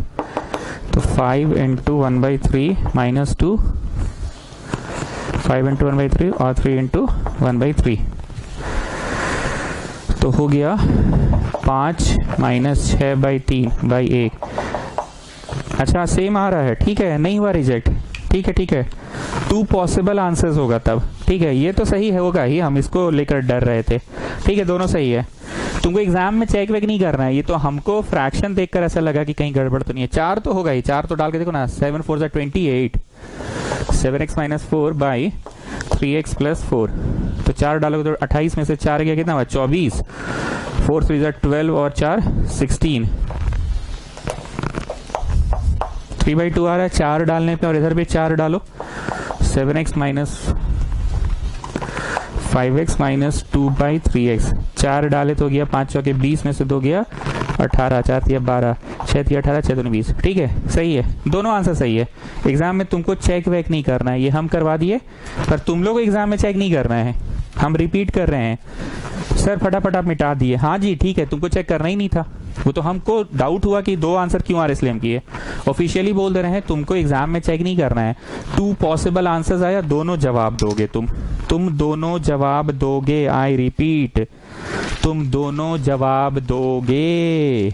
तो 5 इंटू 1/3 माइनस 2, 5 इंटू 1/3 और 3 इंटू 1/3, तो हो गया 5 माइनस 6/3/1। अच्छा सेम आ रहा है, ठीक है, नहीं हुआ रिजेक्ट, ठीक है ठीक है, 2 पॉसिबल आंसर्स होगा तब, ठीक है। ये तो सही है, होगा ही, हम इसको लेकर डर रहे थे, ठीक है, दोनों सही है। तुमको एग्जाम में चेक वेक नहीं करना है, ये तो हमको फ्रैक्शन देखकर ऐसा लगा कि कहीं गड़बड़ तो नहीं है। 4 तो होगा ही, 4 तो डाल के देखो ना, 7 4 28, 7x minus 4 by 3x plus 4, तो 4 डालोगे तो 28 में से 4 गया कितना हुआ 24, 4 3 12 और 4 16, 3/2 आ रहा है 4 डालने पे, और इधर भी 4 डालो, 7x minus 5x minus 2/3x, 4 डाले तो गया 5 चौके 20 में से 2 गया 18, 4 3 12, 6 3 18, 6 2 20, ठीक है, सही है, दोनों आंसर सही है। एग्जाम में तुमको चेक वेक नहीं करना है, ये हम करवा दिए, पर तुम लोग एग्जाम में चेक नहीं करना है, हम रिपीट कर रहे हैं। सर फटाफट आप मिटा दिए, हाँ जी ठीक है, तुमको चेक करना ही नहीं था, वो तो हमको डाउट हुआ कि 2 आंसर क्यों आ रहे, इसलिए हम किए। ऑफिशियली बोल दे रहे हैं, तुमको एग्जाम में चेक नहीं करना है। 2 पॉसिबल आंसर्स आया, दोनों जवाब दोगे तुम दोनों जवाब दोगे, आई रिपीट, तुम दोनों जवाब दोगे।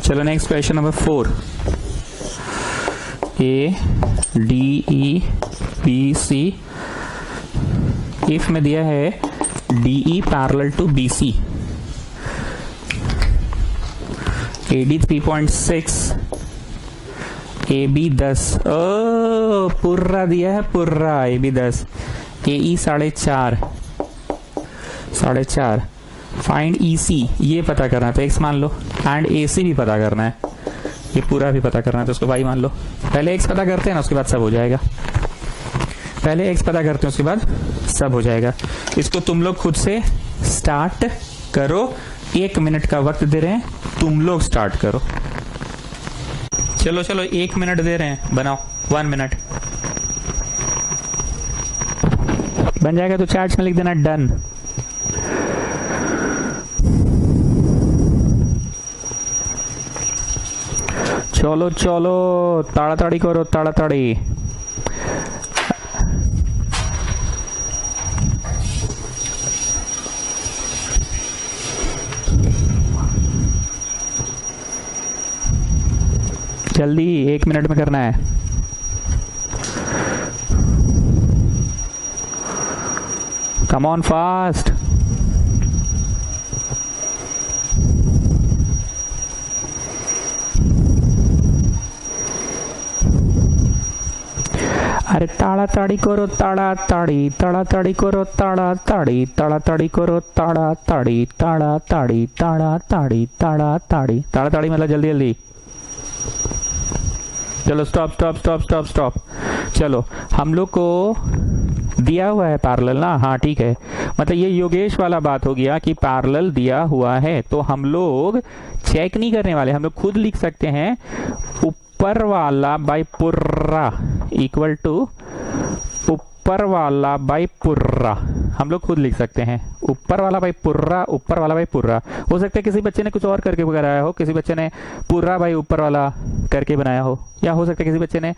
चलो next question number 4, A D E B C, if में दिया है D E parallel to B C, A D 3.6, A B 10, पूरा दिया है पूरा, ए बी 10, ए ई 4.5, फाइंड ई सी, ये पता करना है तो x मान लो, एंड ए सी भी पता करना है, ये पूरा भी पता करना है तो उसको y मान लो। पहले x पता करते हैं ना, उसके बाद सब हो जाएगा, पहले x पता करते हैं उसके बाद सब हो जाएगा। इसको तुम लोग खुद से स्टार्ट करो, 1 मिनट का वक्त दे रहे हैं, तुम लोग स्टार्ट करो। चलो 1 मिनट दे रहे हैं, बनाओ 1 मिनट, बन जाएगा तो चैट्स में लिख देना डन। चलो ताड़ाताड़ी करो, ताड़ाताड़ी। जल्दी 1 मिनट में करना है। Come on fast. अरे ताड़ाताड़ी करो, ताड़ाताड़ी, ताड़ाताड़ी करो, ताड़ाताड़ी, ताड़ाताड़ी करो, ताड़ाताड़ी, ताड़ाताड़ी, ताड़ाताड़ी, ताड़ाताड़ी, ताड़ाताड़ी मतलब जल्दी जल्दी। चलो स्टॉप। चलो हम लोग को दिया हुआ है पैरेलल ना, हाँ ठीक है, मतलब ये योगेश वाला बात हो गया कि पैरेलल दिया हुआ है, तो हम लोग चेक नहीं करने वाले, हम लोग खुद लिख सकते हैं ऊपर वाला बाई पूरा इक्वल टू ऊपर वाला बाई पूरा, हम लोग खुद लिख सकते हैं ऊपर वाला बाई पूरा, ऊपर वाला बाई पूरा। हो सकता है किसी बच्चे ने कुछ और करके बनाया हो, किसी बच्चे ने पूरा बाई ऊपर वाला करके बनाया हो, या हो सकता है किसी बच्चे ने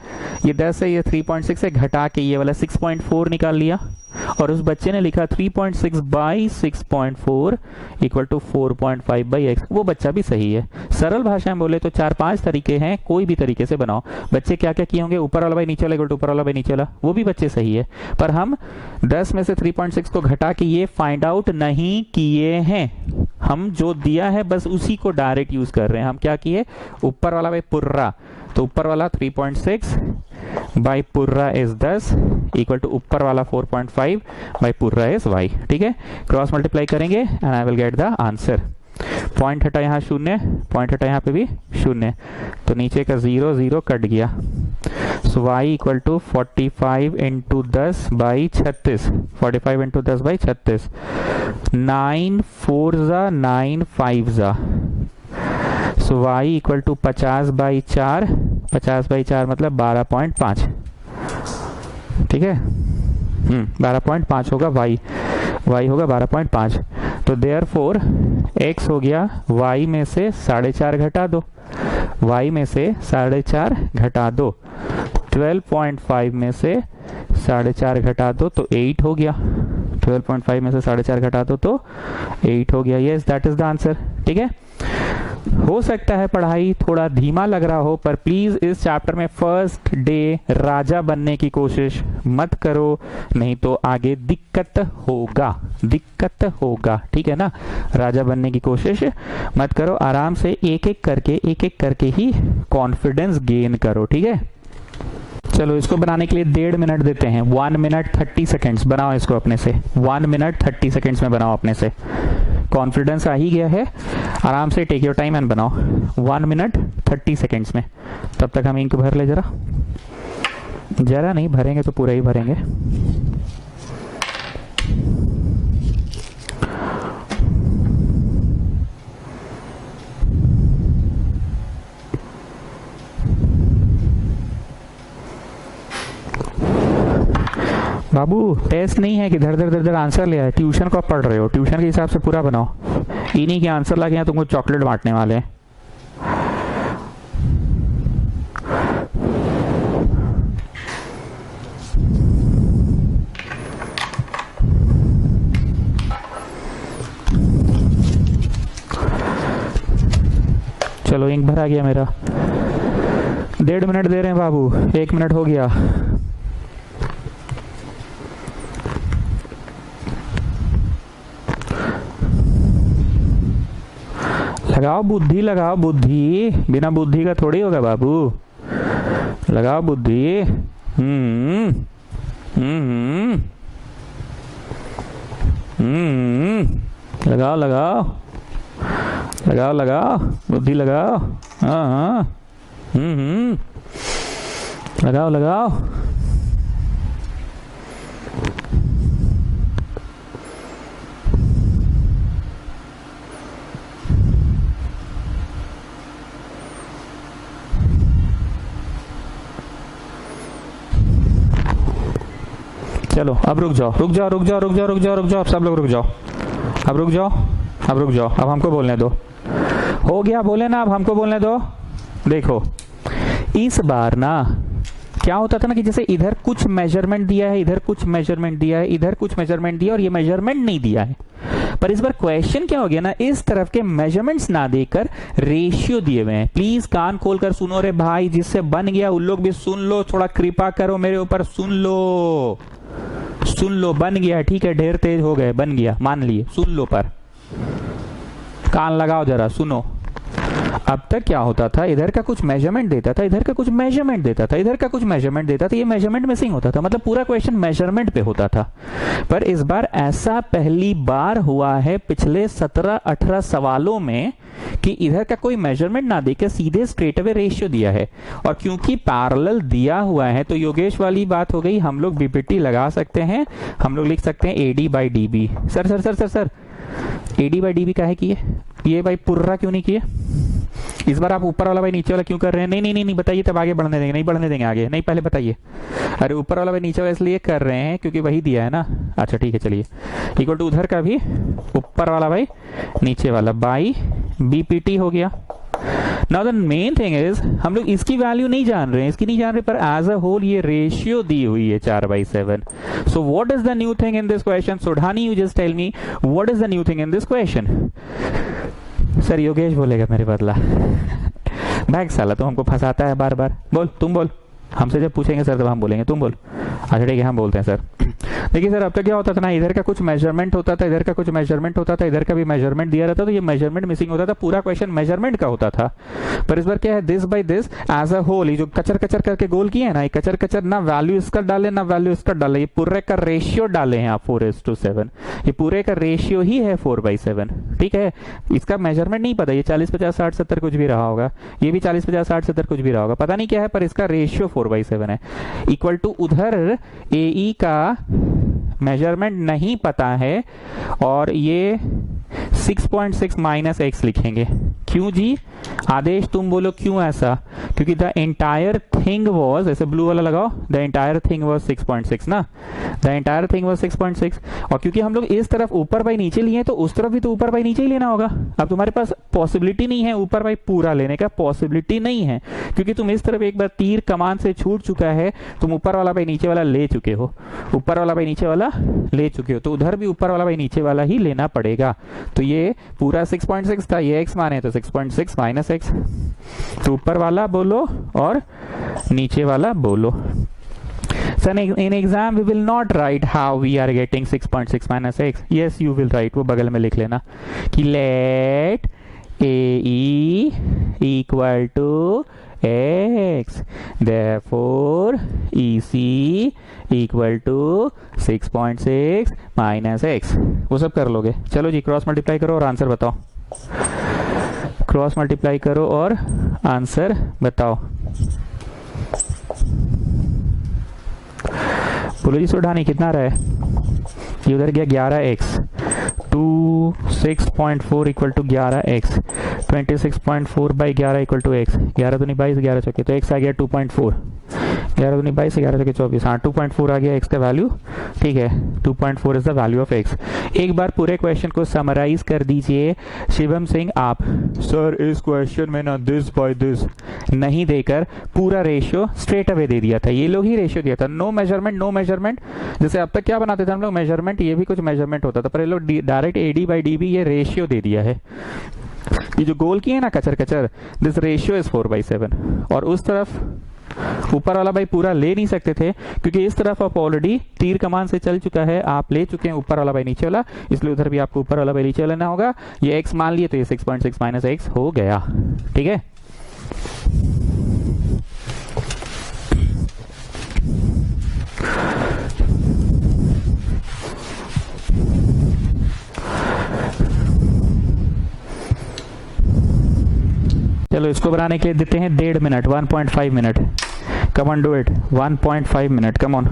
ये 10 है, ये 3.6 से घटा के ये वाला 6.4 निकाल लिया, और उस बच्चे ने लिखा 3.6 by 6.4 equal to 4.5 by x, वो बच्चा भी सही है। सरल भाषा में बोले तो 4-5 तरीके हैं, कोई भी तरीके से बनाओ। बच्चे क्या क्या किए होंगे, ऊपर वाला बाई नीचे वाला इक्वल टू ऊपर वाला बाई नीचे वाला, वो भी बच्चे सही है, पर हम 10 में से 3.6 को घटा के ये फाइंड आउट नहीं किए हैं, हम जो दिया है बस उसी को डायरेक्ट यूज कर रहे हैं। हम क्या किए, ऊपर वाला बाई पूरा, तो ऊपर वाला 3.6 बाई पूरा इज 10 इक्वल टू ऊपर वाला 4.5 बाई पूरा इज y, ठीक है। क्रॉस मल्टीप्लाई करेंगे and I will get the answer. Point हटा यहाँ 0, पॉइंट हटा यहाँ पे भी 0, तो नीचे का 0 0 कट गया, so y equal to 45 into 10 by 36, 45 into 10 by 36, 9 4 जा 9 5 जा, so y equal to 50 by 4, 50 by 4 मतलब 12.5, ठीक है, 12.5 होगा y होगा 12.5, तो देयरफॉर x हो गया y में से 4.5 घटा दो, y में से 4.5 घटा दो, 12.5 में से 4.5 घटा दो तो 8 हो गया, 12.5 में से 4.5 घटा दो तो 8 हो गया। Yes, that is the answer. ठीक है, हो सकता है पढ़ाई थोड़ा धीमा लग रहा हो, पर प्लीज इस चैप्टर में फर्स्ट डे राजा बनने की कोशिश मत करो, नहीं तो आगे दिक्कत होगा। ठीक है ना, राजा बनने की कोशिश मत करो, आराम से एक एक करके ही कॉन्फिडेंस गेन करो। ठीक है, चलो इसको बनाने के लिए 1.5 मिनट देते हैं। 1 मिनट 30 सेकेंड्स बनाओ इसको अपने से, 1 मिनट 30 सेकेंड्स में बनाओ अपने से। कॉन्फिडेंस आ ही गया है, आराम से टेक योर टाइम एंड बनाओ 1 मिनट 30 सेकेंड्स में। तब तक हम इंक भर ले, जरा नहीं भरेंगे तो पूरा ही भरेंगे। बाबू टेस्ट नहीं है कि धर धर आंसर ले आए, ट्यूशन को आप पढ़ रहे हो, ट्यूशन के हिसाब से पूरा बनाओ। ये नहीं कि आंसर लगे हैं तुमको चॉकलेट बांटने वाले हैं। चलो इंक भरा गया मेरा। 1.5 मिनट दे रहे हैं बाबू, 1 मिनट हो गया। लगाओ बुद्धि, लगाओ बुद्धि, बिना बुद्धि का थोड़ी होगा बाबू, लगाओ बुद्धि। लगाओ लगाओ लगाओ लगाओ बुद्धि लगाओ। हाँ, लगाओ लगाओ। चलो अब रुक जाओ, अब सब लोग रुक जाओ, अब रुक जाओ, अब हमको बोलने दो। हो गया, बोले ना, अब हमको बोलने दो। देखो इस बार ना क्या होता था ना कि जैसे इधर कुछ मेजरमेंट दिया है, इधर कुछ मेजरमेंट दिया है, इधर कुछ मेजरमेंट दिया और ये मेजरमेंट नहीं दिया है। पर इस बार क्वेश्चन क्या हो गया ना, इस तरफ के मेजरमेंट्स ना देकर रेशियो दिए हुए हैं। प्लीज कान खोलकर सुनो रे भाई, जिससे बन गया उन लोग भी सुन लो, थोड़ा कृपा करो मेरे ऊपर, सुन लो, बन गया। ठीक है, ढेर तेज हो गए, बन गया, मान लिए, सुन लो, पर कान लगाओ जरा, सुनो। अब तक क्या होता था, इधर का कुछ मेजरमेंट देता था, इधर का कुछ मेजरमेंट देता था, इधर का कुछ मेजरमेंट देता था, ये मेजरमेंट मिसिंग होता था, मतलब पूरा क्वेश्चन मेजरमेंट पे होता था। पर इस बार ऐसा पहली बार हुआ है पिछले 17-18 सवालों में कि इधर का कोई मेजरमेंट ना देकर सीधे स्ट्रेट अवे रेशियो दिया है। और क्योंकि पैरेलल दिया हुआ है तो योगेश वाली बात हो गई, हम लोग बीपीटी लगा सकते हैं, हम लोग लिख सकते हैं AD by DB. Sir AD by DB काहे किए, ये भाई पुर्रा क्यों नहीं किए? इस बार आप ऊपर वाला भाई नीचे वाला क्यों कर रहे हैं? नहीं बताइए, तब आगे बढ़ने देंगे। नहीं बढ़ने देंगे आगे, नहीं पहले बताइए। अरे ऊपर वाला भाई नीचे वाला इसलिए कर रहे हैं क्योंकि वही दिया है ना। अच्छा ठीक है, चलिए इक्वल टू उधर का भी ऊपर वाला भाई नीचे वाला बाई बीपीटी हो गया। Now the main thing is हम लोग इसकी वैल्यू नहीं जान रहे हैं, पर एज अ होल ये रेशियो दी हुई है 4/7। So what is the new thing in this question? Sudhani, you just tell me what is the new thing in this question. Sir Yogesh बोलेगा मेरे बदला। भाग साला, तो हमको फंसाता है बार बार। बोल, तुम बोल, हमसे जब पूछेंगे सर तब हम बोलेंगे, तुम बोल। अच्छा ठीक है, हम बोलते हैं सर। देखिए सर, अब तक क्या होता था ना, इधर का कुछ मेजरमेंट होता था, इधर का कुछ मेजरमेंट होता था, इधर का भी मेजरमेंट दिया रहता, तो ये मेजरमेंट मिसिंग होता था, पूरा क्वेश्चन मेजरमेंट का होता था। पर इस बार क्या है, this by this as a whole, ये जो कचर कचर करके गोल किए हैं ना, ये कचर कचर ना वैल्यू इसका डाले ना वैल्यू इसका डाले, ये पूरे का रेशियो डाले हैं आप 4:7। ये पूरे का रेशियो ही है 4/7। ठीक है, इसका मेजरमेंट नहीं पता, ये 40, 50, 60, 70 कुछ भी रहा होगा, ये भी 40, 50, 60, 70 कुछ भी रहा होगा, पता नहीं क्या है, पर इसका रेशियो 4/7 है। इक्वल टू उधर AE का मेजरमेंट नहीं पता है और ये 6.6 - x लिखेंगे। क्यों जी? आदेश तुम बोलो क्यों ऐसा, क्योंकि द एंटायर थिंग वाज, ऐसे ब्लू वाला लगाओ, द एंटायर थिंग वाज 6.6 ना, द एंटायर थिंग वाज 6.6। और क्योंकि हम लोग इस तरफ ऊपर बाई नीचे लिए तो उस तरफ भी तो ऊपर बाई नीचे ही लेना होगा। अब तुम्हारे पास पॉसिबिलिटी नहीं है ऊपर बाई पूरा लेने का, पॉसिबिलिटी नहीं है, क्योंकि तुम इस तरफ एक बार तीर कमान से छूट चुका है, तुम ऊपर वाला बाई नीचे वाला ले चुके हो, ऊपर वाला बाई नीचे वाला ले चुके हो, तो उधर भी ऊपर वाला बाई नीचे वाला ही लेना पड़ेगा। तो ये पूरा 6.6 था, ये x माने तो 6.6 माइनस x, तो ऊपर वाला बोलो और नीचे वाला बोलो। So in exam we will not write how we are getting 6.6 minus x. Yes, you will write, वो बगल में लिख लेना कि let AE equal to x, therefore EC equal to 6.6 minus x। वो सब कर लोगे। चलो जी, क्रॉस मल्टीप्लाई करो और आंसर बताओ। क्रॉस मल्टीप्लाई करो और आंसर बताओ। बोलो जी सुधानी, कितना रहा है? ये उधर गया 11x, 6.4 equal to 11x, 26.4 by 11 equal to x, 11 दूनी 22, 11 चौके, तो x आ गया 2.4, 11 दूनी 22, 11 चौके 24, हाँ 2.4 आ गया x का वैल्यू। ठीक है, 2.4 is the value of x। एक बार पूरे क्वेश्चन को समराइज कर दीजिए शिवम सिंह आप। सर इस क्वेश्चन में ना दिस बाय दिस नहीं देकर पूरा रेशियो स्ट्रेट अवे दे दिया था, ये लोग ही रेशियो दिया था, नो मेजरमेंट नो मेजरमेंट। जैसे अब तक क्या बनाते थे हम लोग, मेजरमेंट, ये भी कुछ मेजरमेंट होता था, पर ये लोग डायरेक्ट AD बाई DB ये रेशियो दे दिया है। ये जो गोल किए ना कचर कचर, दिस रेशियो इज 4/7। और उस तरफ ऊपर वाला भाई पूरा ले नहीं सकते थे, क्योंकि इस तरफ आप ऑलरेडी तीर कमान से चल चुका है, आप ले चुके हैं ऊपर वाला भाई नीचे वाला, इसलिए उधर भी आपको ऊपर वाला भाई नीचे लेना होगा। ये x मान लिए तो ये 6.6 माइनस x हो गया। ठीक है, चलो इसको बनाने के लिए देते हैं 1.5 minute, 1.5 minute. Come on do it, 1.5 minute, come on.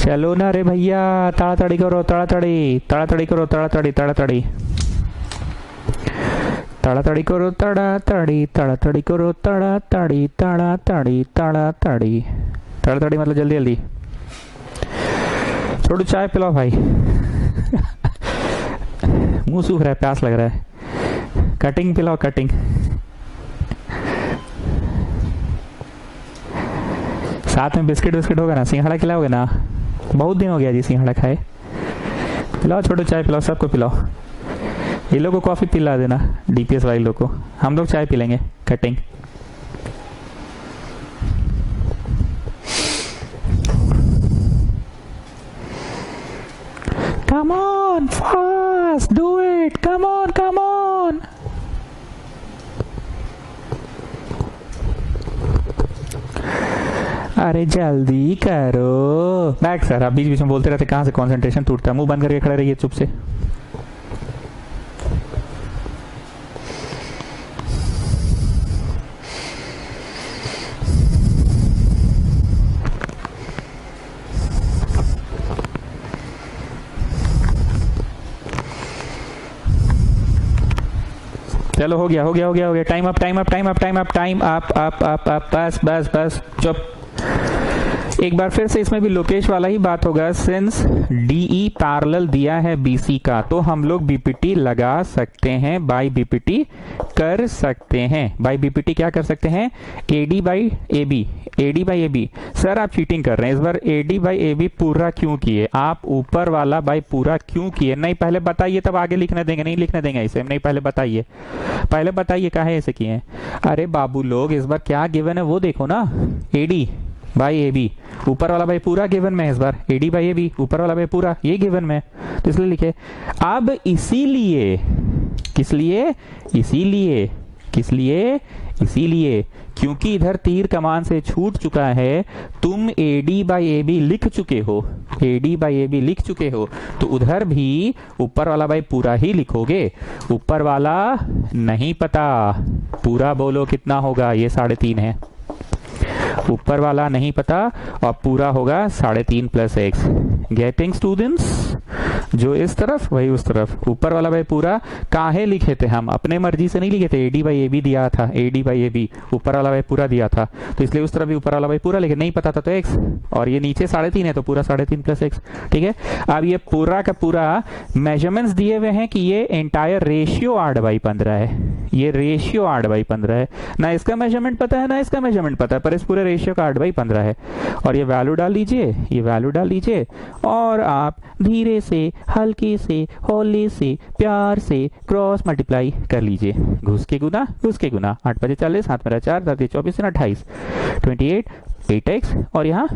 चलो ना रे भैया, ताड़ाताड़ी करो, ताड़ाताड़ी ताड़ाताड़ी करो, ताड़ाताड़ी ताड़ाताड़ी ताड़ाताड़ी करो, ताड़ाताड़ी ताड़ाताड़ी करो, ताड़ाताड़ी ताड़ाताड़ी ताड़ाताड़ी ताड़ाताड़ी मतलब जल्दी जल्दी। छोड़ो चाय पिलाओ भाई। मुंह सूख रहा है, प्यास लग रहा है। कटिंग पिलाओ, कटिंग। साथ में बिस्किट विस्किट होगा ना, सिंघाड़ा खिलाओगे ना? बहुत दिन हो गया जी सिंघाड़ा खाए। पिलाओ, छोटो चाय पिलाओ, सबको पिलाओ। ये लोग को कॉफी पिला देना, DPS वाले लोग को, हम लोग चाय पी लेंगे। Cutting. Come on fast, do it, come on come on. अरे जल्दी करो। बैक सर, आप बीच बीच में बोलते रहते, कहाँ से कंसंट्रेशन टूटता है। मुंह बंद करके खड़े रहिए चुप से। चलो हो गया हो गया हो गया हो गया। Time up time up time up time up time up up up up बस बस बस चुप। एक बार फिर से इसमें भी लोकेश वाला ही बात होगा। सिंस DE पैरेलल दिया है BC का, तो हम लोग BPT लगा सकते हैं, बाई BPT कर सकते हैं। बाई BPT क्या कर सकते हैं? AD by AB, AD by AB। Sir आप चीटिंग कर रहे हैं, इस बार AD बाई AB पूरा क्यों किए? आप ऊपर वाला बाई पूरा क्यों किए? नहीं पहले बताइए, तब आगे लिखने देंगे। नहीं लिखने देंगे इसे, नहीं पहले बताइए, पहले बताइए काहे ऐसे किए। अरे बाबू लोग, इस बार क्या गिवन है वो देखो ना। AD बाई AB, ऊपर वाला भाई पूरा गिवन में है। इस बार AD बाई AB, ऊपर वाला भाई पूरा, ये गिवन में, तो इसलिए लिखे। अब इसीलिए, किस लिए? इसीलिए किस लिए? इसीलिए क्योंकि इधर तीर कमान से छूट चुका है, तुम AD बाई AB लिख चुके हो, AD बाई AB लिख चुके हो, तो उधर भी ऊपर वाला भाई पूरा ही लिखोगे। ऊपर वाला नहीं पता, पूरा बोलो कितना होगा? ये 3.5 है। ऊपर वाला नहीं पता और पूरा होगा 3.5 प्लस एक्स। Getting students? जो इस तरफ वही उस तरफ। ऊपर वाला भाई पूरा काहे लिखे थे हम? अपने मर्जी से नहीं लिखे थे। AD बाई AB दिया था, AD बाई AB ऊपर वाला भाई पूरा दिया था, तो इसलिए उस तरफ भी ऊपर वाला भाई पूरा लिखे। नहीं पता था तो एक्स, और ये नीचे 3.5 है तो पूरा 3.5 प्लस एक्स। ठीक है, अब ये पूरा का पूरा मेजरमेंट्स दिए हुए हैं कि ये एंटायर रेशियो 8/15 है, ये रेशियो 8/15 है। ना इसका मेजरमेंट पता है ना इसका मेजरमेंट पता है, पर इस पूरे रेशियो का 8/15 है। और ये वैल्यू डाल लीजिए, ये वैल्यू डाल लीजिए, और आप धीरे से, हल्के से, हौले से, प्यार से क्रॉस मल्टीप्लाई कर लीजिए। घुस के गुना, घुस के गुना। 8 × 5 = 40, 7 × 4 = 24, 28, 28 8x और यहाँ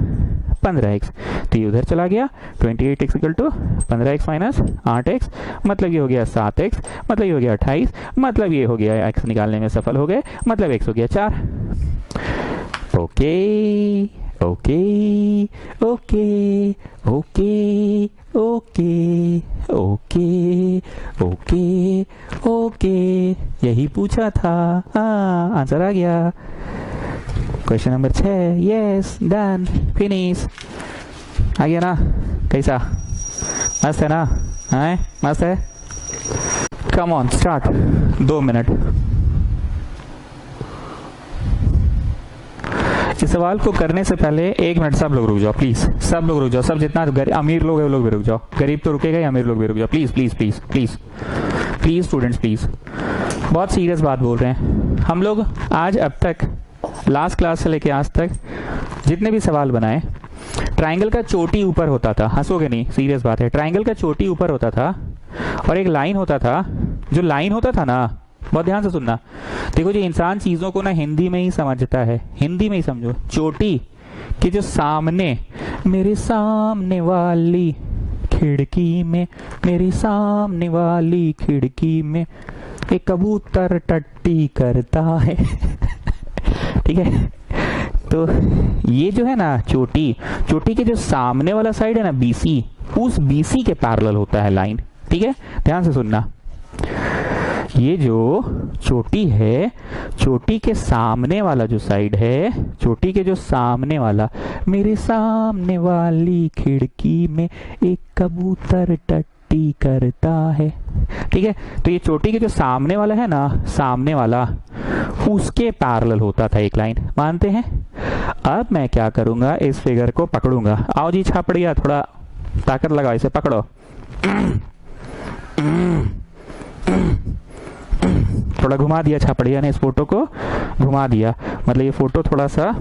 15x, तो ये उधर चला गया। 28x = 15x माइनस 8x, मतलब ये हो गया 7x, मतलब ये हो गया 28, मतलब ये हो गया x निकालने में सफल हो गए, मतलब x हो गया 4। Okay okay okay okay okay okay okay okay, यही पूछा था। हाँ, आंसर आ गया। Question number 6, yes done finish. आ गया ना? कैसा? मस्त है ना? है मस्त है। Come on start. 2 मिनट। इस सवाल को करने से पहले 1 मिनट सब लोग रुक जाओ प्लीज, सब लोग रुक जाओ, सब जितना अमीर लोग है वो लोग भी रुक जाओ। गरीब तो रुकेगा ही, अमीर लोग भी रुक जाओ please please please please please students please. बहुत सीरियस बात बोल रहे हैं हम लोग। आज अब तक लास्ट क्लास से लेके आज तक जितने भी सवाल बनाए, ट्राइंगल का चोटी ऊपर होता था। हंसोगे नहीं, सीरियस बात है। ट्राइंगल का चोटी ऊपर होता था और एक लाइन होता था। जो लाइन होता था ना, बहुत ध्यान से सुनना। देखो, जो इंसान चीजों को ना हिंदी में ही समझता है, हिंदी में ही समझो। चोटी के जो सामने, मेरे सामने वाली खिड़की में, मेरे सामने वाली खिड़की में एक कबूतर टट्टी करता है। ठीक है, तो ये जो है ना चोटी, चोटी के जो सामने वाला साइड है ना BC, उस BC के पैरेलल होता है लाइन। ठीक है, ध्यान से सुनना। ये जो चोटी है, चोटी के सामने वाला जो साइड है, चोटी के जो सामने वाला, मेरे सामने वाली खिड़की में एक कबूतर टट्टी करता है। ठीक है, तो ये चोटी के जो सामने वाला है ना, सामने वाला, उसके पैरेलल होता था एक लाइन। मानते हैं? अब मैं क्या करूंगा, इस फिगर को पकड़ूंगा। आओ जी छापड़िया, थोड़ा ताकत लगाओ, इसे पकड़ो। थोड़ा घुमा दिया छापड़िया ने, इस फोटो को घुमा दिया, मतलब ये फोटो थोड़ा सा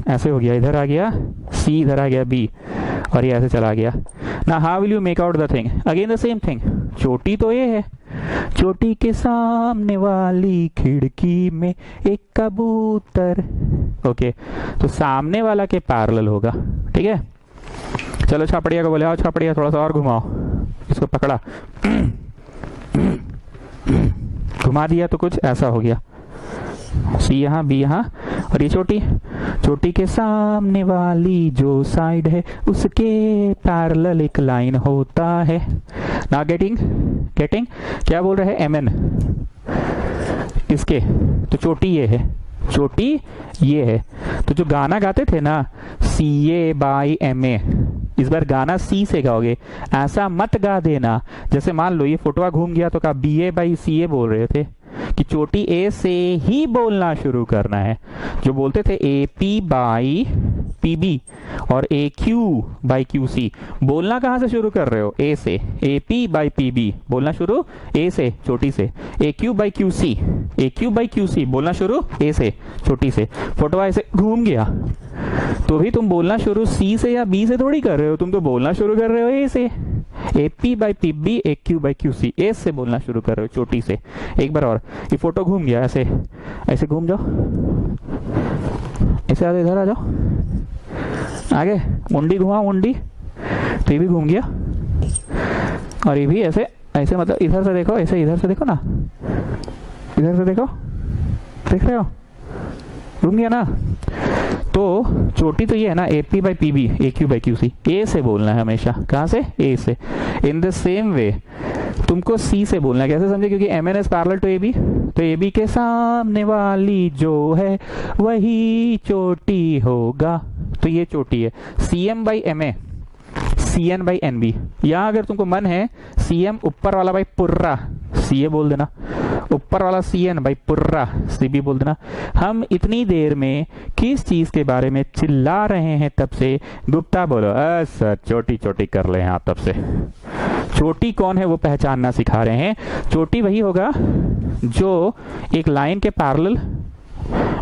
ऐसे हो गया, इधर आ गया C, इधर आ गया B, और ये ऐसे चला गया ना। How will you make out the thing? Again the same thing. चोटी तो ये है, चोटी के सामने वाली खिड़की में एक कबूतर। ओके, तो सामने वाला के पैरेलल होगा। ठीक है, चलो छापड़िया को बोले, आओ छापड़िया थोड़ा सा और घुमाओ, इसको पकड़ा, घुमा दिया तो कुछ ऐसा हो गया। C यहाँ, B यहाँ, और ये चोटी, चोटी के सामने वाली जो साइड है उसके पैरेलल एक लाइन होता है ना। गेटिंग गेटिंग क्या बोल रहे हैं? MN इसके, तो चोटी ये है, चोटी ये है। तो जो गाना गाते थे ना, CA/MA, इस बार गाना C से गाओगे। ऐसा मत गा देना जैसे मान लो ये फोटोआ घूम गया तो कहा BA/CA बोल रहे थे, कि चोटी A से ही बोलना शुरू करना है। जो बोलते थे AP/PB और AQ/QC, बोलना कहाँ से शुरू कर रहे हो? A से। AP/PB बोलना शुरू A से, चोटी से। AQ/QC, AQ/QC बोलना शुरू A से, चोटी से। फोटो ऐसे घूम गया तो भी तुम बोलना शुरू C से या B से थोड़ी कर रहे हो, तुम तो बोलना शुरू कर रहे हो A से। AP/PB, AQ/QC, A से बोलना शुरू कर रहे हो, चोटी से। एक बार और, ये फोटो घूम गया, ऐसे ऐसे घूम जाओ, ऐसे आ जाओ, इधर आ जाओ, आगे मुंडी घुमाओ, मुंडी, तो ये भी घूम गया, और ये भी ऐसे ऐसे, मतलब इधर से देखो, ऐसे इधर से देखो ना, इधर से देखो, देख रहे हो, रुक गया ना। तो चोटी तो ये है ना, AP by PB, AQ by QC। ए से बोलना है हमेशा, कहाँ से, ए से। इन द सेम वे तुमको C से बोलना है, कैसे समझे, क्योंकि MN is parallel to AB, तो AB के सामने वाली जो है वही चोटी होगा, तो ये चोटी है। CM by MA, CN by NB। यहाँ अगर तुमको मन है CM ऊपर वाला बाई पुर्रा, CA बोल देना, ऊपर वाला CN बाई पुर्रा, CB बोल देना। हम इतनी देर में किस चीज के बारे में चिल्ला रहे हैं तब से, गुप्ता बोलो। सर चोटी चोटी कर ले हैं आप तब से। चोटी कौन है वो पहचानना सिखा रहे हैं। चोटी वही होगा जो एक लाइन के पैरेलल,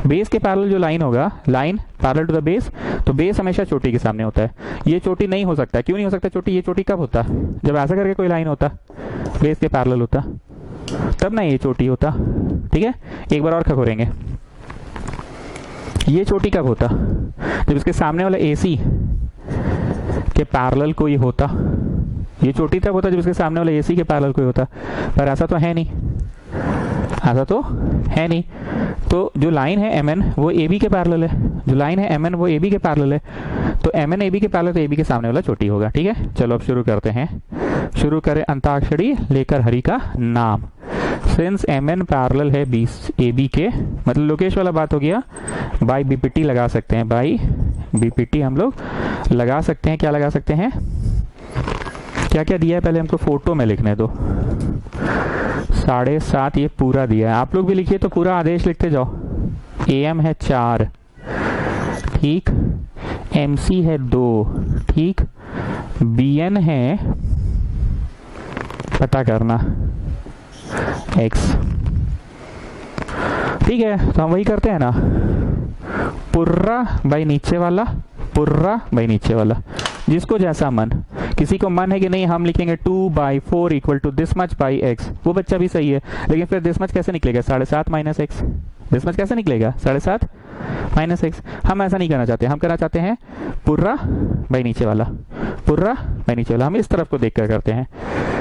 बेस के पैरेलल जो लाइन होगा, line parallel to the base, तो बेस हमेशा चोटी के सामने होता है। ये चोटी नहीं हो सकता, क्यों नहीं हो सकता चोटी, ये चोटी कब होता, जब ऐसा करके कोई लाइन होता, बेस के पैरेलल होता, तब ना ये चोटी होता। ठीक है, एक बार और खखोरेंगे। ये चोटी कब होता, जब इसके सामने वाला AC के पैरेलल कोई होता। ये चोटी तब होता जब इसके सामने वाला AC के पैरेलल कोई होता, पर ऐसा तो है नहीं, ऐसा तो है नहीं। तो जो लाइन है MN वो AB के पैरेलल है, जो लाइन है MN वो AB के पैरेलल है, तो MN AB के पैरेलल, तो AB के सामने वाला चोटी होगा। ठीक है, चलो अब शुरू करते हैं। शुरू करें अंताक्षरी लेकर हरि का नाम। सिंस MN पैरेलल है AB के, मतलब लोकेश वाला बात हो गया, बाई BPT लगा सकते हैं, बाई BPT हम लोग लगा सकते हैं। क्या लगा सकते हैं, क्या क्या दिया है पहले हमको फोटो में लिखने दो। 7.5 ये पूरा दिया है, आप लोग भी लिखिए तो पूरा आदेश लिखते जाओ। AM है 4, ठीक, MC है 2, ठीक, BN है, पता करना, X। ठीक है, तो हम वही करते हैं ना, पुर्रा बाई नीचे वाला, पुर्रा बाई नीचे वाला, जिसको जैसा मन। किसी को मन है कि नहीं हम लिखेंगे 2/4 equal to this much by x, वो बच्चा भी सही है, लेकिन फिर दिस मच कैसे निकलेगा, 7.5 माइनस एक्स, दिस मच कैसे निकलेगा, 7.5 माइनस एक्स। हम ऐसा नहीं करना चाहते, हम करना चाहते हैं पुर्रा बाई नीचे वाला, पुर्रा बाई नीचे वाला, हम इस तरफ को देखकर करते हैं।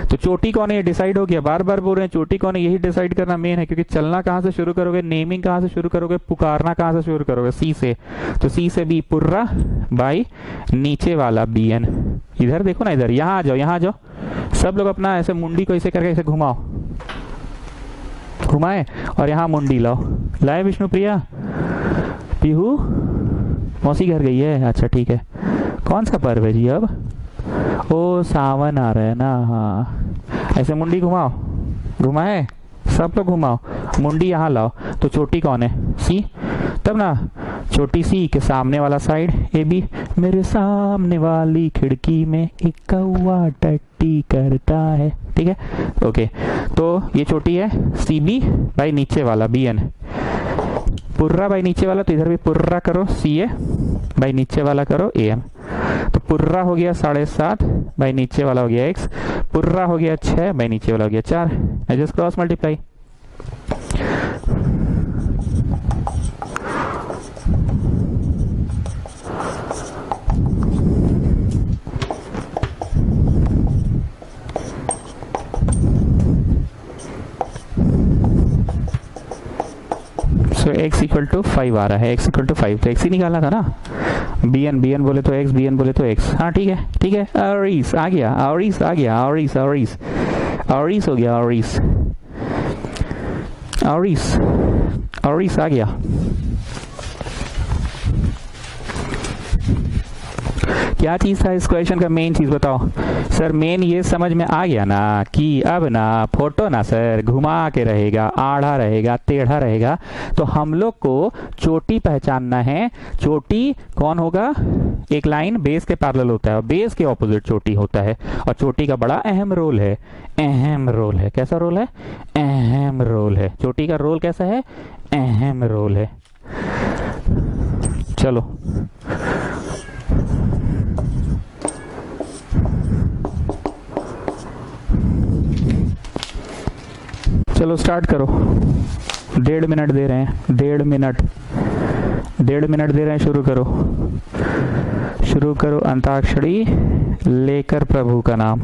तो चोटी कौन है ये डिसाइड हो गया, बार बार बोल रहे हैं चोटी कौन है, यही डिसाइड करना मेन है, क्योंकि चलना कहाँ से शुरू करोगे, नेमिंग कहाँ से शुरू करोगे, पुकारना कहाँ से शुरू करोगे, C से। तो C से B, पुर्रा बाई नीचे वाला BN। इधर देखो ना, इधर, यहाँ आ जाओ, यहाँ आ जाओ, सब लोग अपना ऐसे मुंडी को ऐसे करके ऐसे घुमाओ, घुमाए और यहाँ मुंडी लाओ। लाए विष्णु प्रिया, पीहू मौसी घर गई है, अच्छा ठीक है। कौन सा पर्व है जी अब, ओ सावन आ रहा है ना, हाँ, ऐसे मुंडी घुमाओ, घुमाए सब लोग घुमाओ, मुंडी यहाँ लाओ। तो चोटी कौन है, C, तब ना छोटी C के सामने वाला साइड AB, मेरे सामने वाली खिड़की में एक कौवा टट्टी करता है। ठीक है, ओके, तो ये छोटी है CB बाई नीचे वाला BN, पुर्रा बाई नीचे वाला, तो इधर भी पुर्रा करो, CA बाई नीचे वाला करो AM। तो पुर्रा हो गया 7.5 बाई नीचे वाला हो गया X, पुर्रा हो गया 6 बाई नीचे वाला हो गया 4। I just cross multiply. तो x इक्वल टू 5 आ रहा है, x इक्वल टू 5, तो x ही निकालना था ना। BN बोले तो x, BN बोले तो x, हाँ ठीक है, ठीक है। औरीस आ गया, औरीस आ गया, औरीस औरीस औरीस हो गया, औरीस औरीस औरीस आ गया। क्या चीज था इस क्वेश्चन का, मेन चीज बताओ सर। मेन ये समझ में आ गया ना कि अब ना फोटो ना सर घुमा के रहेगा, आड़ा रहेगा, टेढ़ा रहेगा, तो हम लोग को चोटी पहचानना है। चोटी कौन होगा, एक लाइन बेस के पैरेलल होता है और बेस के ऑपोजिट चोटी होता है, और चोटी का बड़ा अहम रोल है, अहम रोल है। कैसा रोल है, अहम रोल है। चोटी का रोल कैसा है, अहम रोल है। चलो चलो स्टार्ट करो। 1.5 मिनट दे रहे हैं, 1.5 मिनट, 1.5 मिनट दे रहे हैं, शुरू करो, शुरू करो। अंताक्षरी लेकर प्रभु का नाम।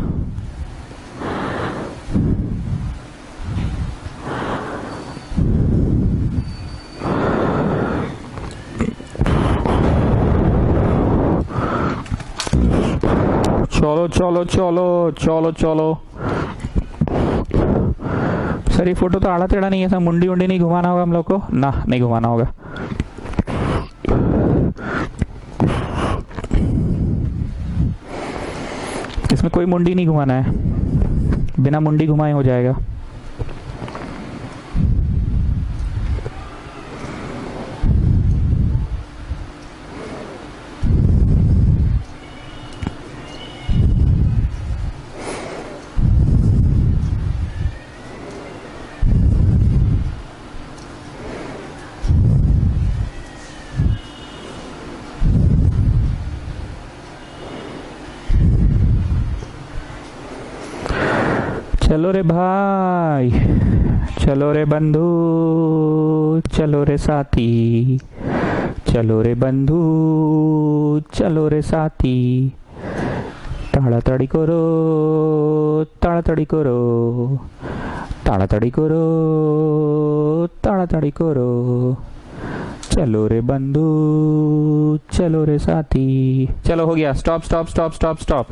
चलो चलो चलो चलो चलो। सर ये फोटो तो आड़ा टेढ़ा नहीं है, सर मुंडी उंडी नहीं घुमाना होगा हम लोग को ना, नहीं घुमाना होगा। इसमें कोई मुंडी नहीं घुमाना है, बिना मुंडी घुमाए हो जाएगा। चलो रे भाई, चलो रे बंधु, चलो रे साथी, चलो रे बंधु, चलो रे साथी। ताड़ाताड़ी करो, ताड़ाताड़ी करो, ताड़ाताड़ी करो, ताड़ाताड़ी करो। चलो रे बंधु, चलो रे साथी। चलो हो गया, stop stop stop stop stop.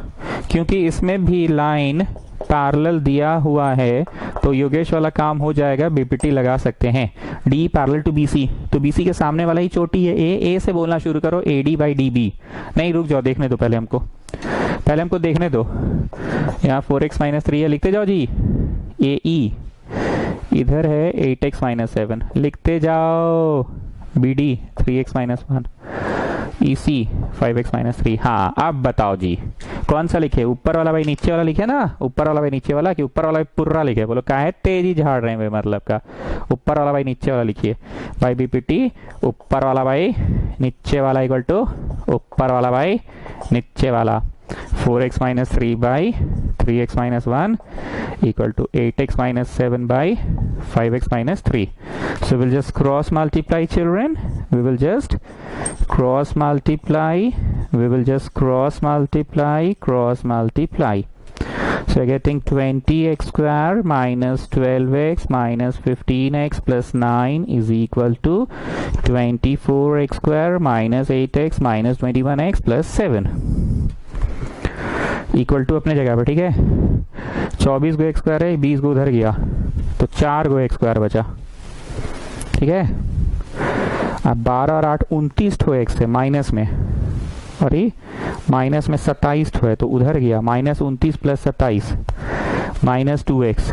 क्योंकि इसमें भी लाइन पैरेलल दिया हुआ है तो योगेश वाला काम हो जाएगा, बीपीटी लगा सकते हैं। डी पैरेलल टू बीसी, तो बीसी के सामने वाला ही चोटी है ए से बोलना शुरू करो, एडी बाई डी बी। नहीं रुक जाओ, देखने दो पहले हमको, पहले हमको देखने दो। यहाँ 4x माइनस 3 है, लिखते जाओ जी। ए ई इधर है 8x माइनस 7, लिखते जाओ। B D 3x minus 1, EC 5x minus 3। हाँ अब बताओ जी कौन सा लिखे, ऊपर वाला भाई नीचे वाला लिखे ना, ऊपर वाला भाई नीचे वाला कि ऊपर वाला भाई पूरा लिखे? बोलो काहे तेजी झाड़ रहे हैं मतलब का, ऊपर वाला भाई नीचे वाला लिखिए भाई। बीपीटी ऊपर वाला भाई नीचे वाला इक्वल टू ऊपर वाला भाई नीचे वाला। 4x minus 3 by 3x minus 1 equal to 8x minus 7 by 5x minus 3. So we'll just cross multiply, children. We will just cross multiply. We will just cross multiply, cross multiply. So we're getting 20x square minus 12x minus 15x plus 9 is equal to 24x square minus 8x minus 21x plus 7 equal to अपने जगह पर, ठीक है। 24 गो x square है, 20 गो उधर गया तो 4 गो x square बचा, ठीक है। अब 12 और 8 29 ठो एक्स है माइनस में, और ये माइनस में 27 ठो है तो उधर गया minus 29 plus 27 minus 2x,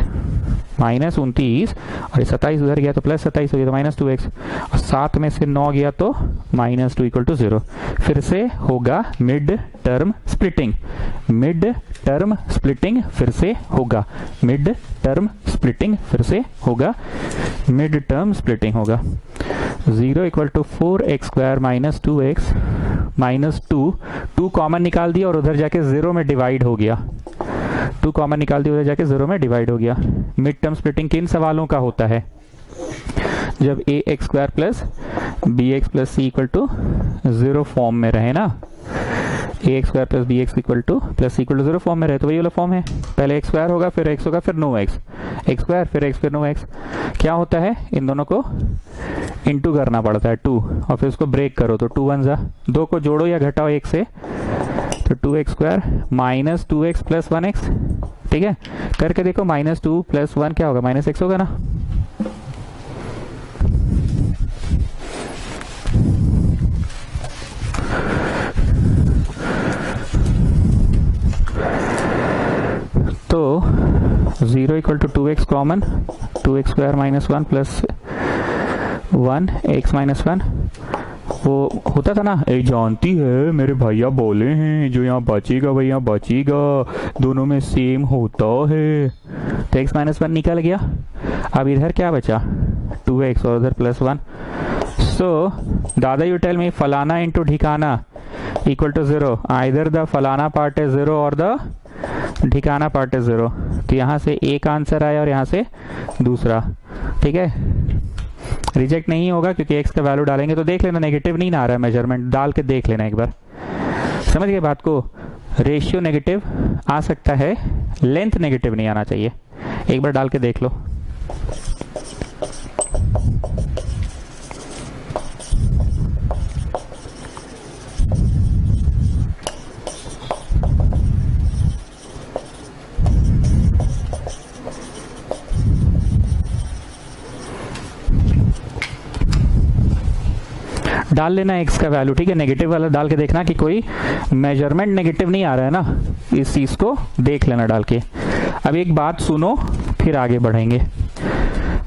minus 29 और 27 उधर गया तो प्लस 27 हो गया तो माइनस 2x, और 7 में से 9 गया तो माइनस 2 इक्वल टू 0। फिर से होगा mid term splitting, mid term splitting फिर से होगा, मिड टर्म स्प्लिटिंग फिर से होगा, मिड टर्म स्प्लिटिंग होगा। 0 equal to 4x square minus 2x minus 2 common निकाल दिया और उधर जाके 0 में डिवाइड हो गया, 2 कॉमन निकाल दिया उधर जाके 0 में डिवाइड हो गया। मिड टर्म स्प्लिटिंग किन सवालों का होता है? जब a x square plus b x plus c equal to 0 form में रहे ना, a x square plus b x equal to plus c equal to 0 form में रहे तो वही वाला फॉर्म है। पहले एक्स स्क्वायर होगा फिर एक्स होगा फिर नो एक्स, एक्स स्क्वायर फिर एक्स फिर नो एक्स। क्या होता है, इन दोनों को इंटू करना पड़ता है 2 और फिर उसको ब्रेक करो तो 2 1 जा, 2 को जोड़ो या घटाओ 1 से तो 2x square minus 2x plus 1x, ठीक है। करके देखो माइनस 2 प्लस 1 क्या होगा, माइनस x होगा ना। तो 0 equal to 2x common, 2x square minus 1 plus 1 x minus 1 वो होता था ना। जानती है मेरे भैया बोले हैं जो यहाँ बचेगा वही यहाँ बचेगा, दोनों में सेम होता है। तो x माइनस 1 निकल गया, अब इधर क्या बचा 2x और उधर प्लस 1। सो दादा यू टेल मी फलाना इंटू ढिकाना इक्वल टू 0, आइदर द फलाना पार्ट है 0 और द ढिकाना पार्ट है 0। तो यहाँ से एक आंसर आया और यहाँ से दूसरा, ठीक है। रिजेक्ट नहीं होगा क्योंकि x का वैल्यू डालेंगे तो देख लेना नेगेटिव नहीं ना आ रहा है, मेजरमेंट डाल के देख लेना एक बार, समझ गए बात को। रेशियो नेगेटिव आ सकता है, लेंथ नेगेटिव नहीं आना चाहिए, एक बार डाल के देख लो। डाल लेना एक्स का वैल्यू, ठीक है, नेगेटिव वाला डाल के देखना कि कोई मेजरमेंट नेगेटिव नहीं आ रहा है ना, इस चीज को देख लेना डाल के। अब एक बात सुनो फिर आगे बढ़ेंगे।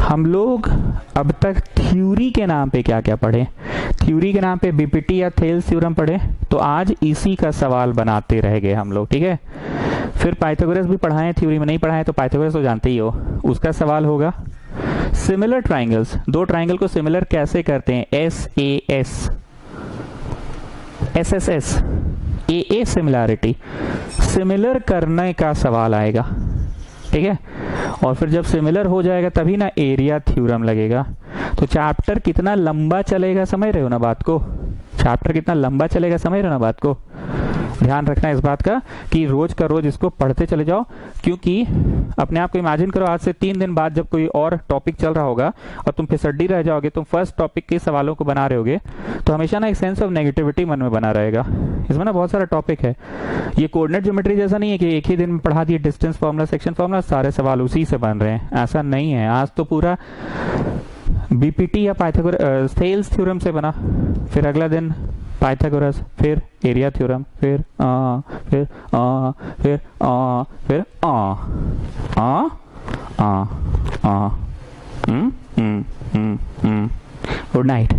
हम लोग अब तक थ्योरी के नाम पे क्या क्या पढ़े? थ्योरी के नाम पे बीपीटी या थेल्स थ्योरम पढ़े, तो आज इसी का सवाल बनाते रह गए हम लोग, ठीक है। फिर पाइथागोरस भी पढ़ाए, थ्योरी में नहीं पढ़ाए, तो पाइथागोरस तो जानते ही हो, उसका सवाल होगा। सिमिलर ट्राइंगल्स, दो ट्राइंगल को सिमिलर कैसे करते हैं? S A S, S S S, A A similarity, similar करने का सवाल आएगा, ठीक है। और फिर जब सिमिलर हो जाएगा तभी ना एरिया थ्योरम लगेगा। तो चैप्टर कितना लंबा चलेगा समझ रहे हो ना बात को? चैप्टर कितना लंबा चलेगा समझ रहे हो ना बात को? ध्यान रखना इस बात का कि रोज का रोज इसको पढ़ते चले जाओ, क्योंकि अपने आप को इमेजिन करो आज से 3 दिन बाद जब कोई और टॉपिक चल रहा होगा और तुम फिसड्डी रह जाओगे, तुम फर्स्ट टॉपिक के सवालों को बना रहे होगे, तो हमेशा ना एक सेंस ऑफ नेगेटिविटी मन में बना रहेगा। इसमें ना बहुत सारा टॉपिक है, ये कोऑर्डिनेट ज्योमेट्री जैसा नहीं है कि एक ही दिन में पढ़ा दिए डिस्टेंस फार्मूला, सेक्शन फार्मूला, सारे सवाल उसी से बन रहे हैं, ऐसा नहीं है। आज तो पूरा बीपीटी या पाइथागोरस थेल्स थ्योरम से बना, फिर अगला दिन पाइथागोरस, फिर एरिया थ्योरम, फिर गुड नाइट।